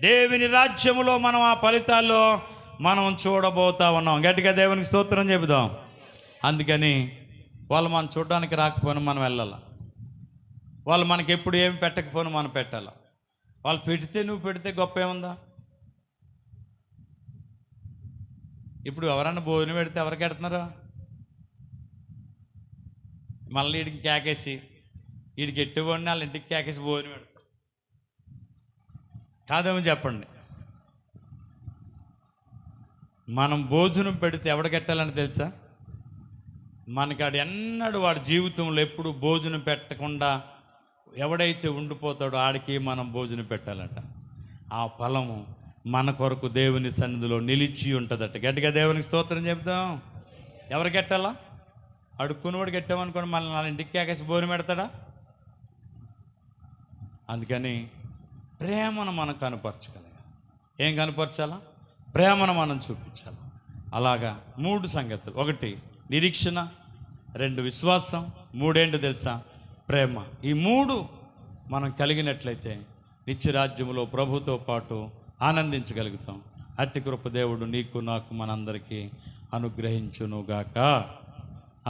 దేవుని రాజ్యములో మనం ఆ ఫలితాల్లో మనం చూడబోతా ఉన్నాం. గట్టిగా దేవునికి స్తోత్రం చెబుదాం. అందుకని వాళ్ళు మనం చూడడానికి రాకపోయినా మనం వెళ్ళాలి, వాళ్ళు మనకి ఎప్పుడు ఏమి పెట్టకపోయినా మనం పెట్టాలి. వాళ్ళు పెడితే నువ్వు పెడితే గొప్ప ఏముందా? ఇప్పుడు ఎవరన్నా భోజనం పెడితే ఎవరికి పెడుతున్నారు? మళ్ళీ వీడికి కేకేసి, వీడికి ఎట్టుకోండి వాళ్ళ ఇంటికి కేకేసి భోజనం పెడతారు కాదేమో చెప్పండి. మనం భోజనం పెడితే ఎవడికి పెట్టాలని తెలుసా? మనకాడు ఎన్నడూ వాడి జీవితంలో ఎప్పుడు భోజనం పెట్టకుండా ఎవడైతే ఉండిపోతాడో ఆడికి మనం భోజనం పెట్టాలట. ఆ ఫలము మన కొరకు దేవుని సన్నిధిలో నిలిచి ఉంటుందట. గట్టిగా దేవునికి స్తోత్రం చెప్తాం. ఎవరికి పెట్టాలా? అడుక్కున్నవాడికి పెట్టామనుకోండి, మళ్ళీ వాళ్ళ ఇంటికి కేకేసి భోజనం పెడతాడా? అందుకని ప్రేమను మనం కనపరచగలగాలి. ఏం కనపరచాలా? ప్రేమను మనం చూపించాలి. అలాగా 3 సంగతులు: 1 నిరీక్షణ, 2 విశ్వాసం, 3 ఏంటో తెలుసా? ప్రేమ. ఈ 3 మనం కలిగినట్లయితే నిత్యరాజ్యంలో ప్రభుతో పాటు ఆనందించగలుగుతాం. అట్టి కృప దేవుడు నీకు నాకు మనందరికీ అనుగ్రహించునుగాక.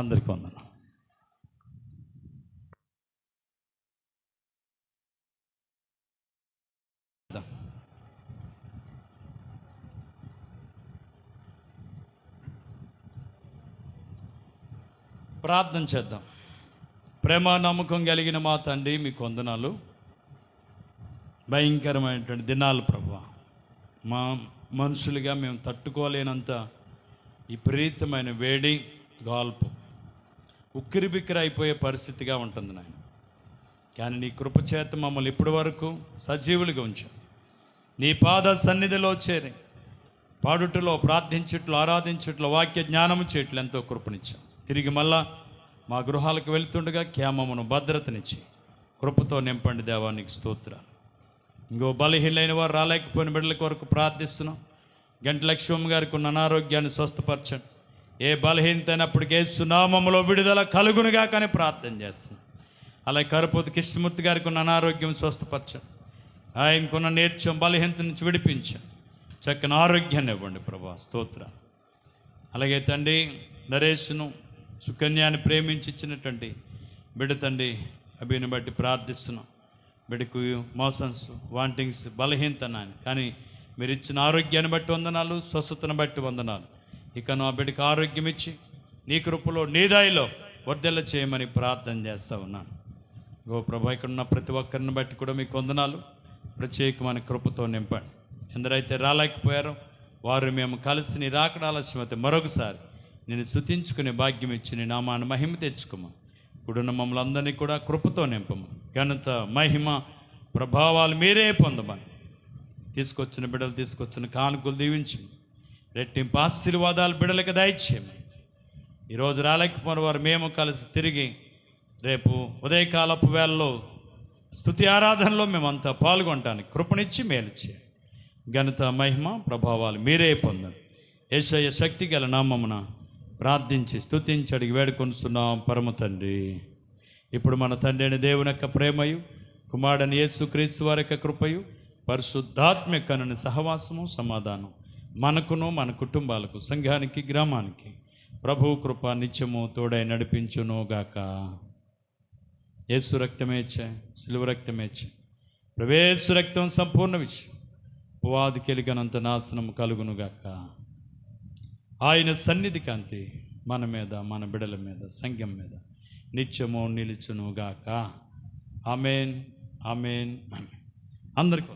అందరికీ వందనాలు. ప్రార్థన చేద్దాం. ప్రేమ నమ్మకం కలిగిన మా తండ్రి, మీకు వందనాలు. భయంకరమైనటువంటి దినాలు ప్రభువా, మా మనుషులుగా మేము తట్టుకోలేనంత విపరీతమైన వేడి, గాల్పు, ఉక్కిరిబిక్కిరి అయిపోయే పరిస్థితిగా ఉంటుంది నాయన. కానీ నీ కృపచేత మమ్మల్ని ఇప్పటి వరకు సజీవులుగా ఉంచాం. నీ పాద సన్నిధిలో చేరి పాడుటలో, ప్రార్థించుట్లో, ఆరాధించుట్లో, వాక్య జ్ఞానము చేయట్లు ఎంతో కృపనిచ్చాం. తిరిగి మళ్ళా మా గృహాలకు వెళ్తుండగా క్షేమమును, భద్రతనిచ్చి కృపతో నింపండి దేవా, నీకు స్తోత్రాలు. ఇంకో బలహీనైన వారు రాలేకపోయిన బిడ్డల కొరకు ప్రార్థిస్తున్నాం. గంట లక్ష్మమ్మ గారికి ఉన్న అనారోగ్యాన్ని స్వస్థపరచండి. ఏ బలహీనత అయినప్పటికీ యేసు నామములో విడుదల కలుగునుగా కానీ ప్రార్థన చేస్తున్నాం. అలాగే కరుపోతు కృష్ణమూర్తి గారికి ఉన్న అనారోగ్యం స్వస్థపరచండి. ఆయనకున్న నేర్చం బలహీనత నుంచి విడిపించండి. చక్కని ఆరోగ్యాన్ని ఇవ్వండి ప్రభా, స్తోత్రాలు. అలాగే తండ్రి నరేష్ను, సుకన్యాన్ని ప్రేమించి ఇచ్చినటువంటి బిడ్డ తండ్రి అభిని బట్టి ప్రార్థిస్తున్నాం. బిడ్డకు మోషన్స్, వాంటింగ్స్, బలహీనత నాయన, కానీ మీరు ఇచ్చిన ఆరోగ్యాన్ని బట్టి వందనాలు, స్వస్థతను బట్టి వందనాలు. ఇక నా బిడ్డకు ఆరోగ్యం ఇచ్చి నీ కృపలో, నీ దయలో వర్ధెల్ల చేయమని ప్రార్థన చేస్తూ ఉన్నాను. గో ప్రభా, ఇక్కడ ఉన్న ప్రతి ఒక్కరిని బట్టి కూడా మీకు వందనాలు. ప్రత్యేకమైన కృపతో నింపండి. ఎందరైతే రాలేకపోయారో వారు మేము కలిసి నీ రాకడ ఆలస్యమైతే మరొకసారి నేను స్తుతించుకునే భాగ్యం ఇచ్చి నీ నామాన్ని మహిమ తెచ్చుకోమని, ఇప్పుడున్న మమ్మల్ని అందరినీ కూడా కృపతో నింపమని, ఘనత, మహిమ, ప్రభావాలు మీరే పొందమని, తీసుకొచ్చిన బిడ్డలు తీసుకొచ్చిన కానుకలు దీవించమని, రెట్టింపు ఆశీర్వాదాలు బిడ్డలకు దయచేయమని, ఈరోజు రాలేకపోయిన వారు మేము కలిసి తిరిగి రేపు ఉదయకాలపు వేళలో స్తుతి ఆరాధనలో మేమంతా పాల్గొనటానికి కృపనిచ్చి మేలు చేయండి. ఘనత, మహిమ, ప్రభావాలు మీరే పొందండి. యేసయ్య శక్తి గల నామమున ప్రార్థించి స్తుతించి అడిగి వేడుకొనుస్తున్నాం పరమ తండ్రి. ఇప్పుడు మన తండ్రి అయిన దేవుని యొక్క ప్రేమయు, కుమారుడైన యేసుక్రీస్తు వారి యొక్క కృపయు పరిశుద్ధాత్మ్యకనుని సహవాసము సమాధానం మనకును మన కుటుంబాలకు సంఘానికి గ్రామానికి ప్రభు కృప నిత్యము తోడై నడిపించునుగాక. యేసు రక్తమేచ్చే సిలువ రక్తమేచ్చే ప్రవేశ రక్తం సంపూర్ణ విషయం పువాది కెలిగనంత నాశనం కలుగునుగాక. ఆయన సన్నిధి కాంతి మన మీద మన బిడల మీద సంఘం మీద నిత్యము నిలుచునుగాక. Amen amen amen. అందరికీ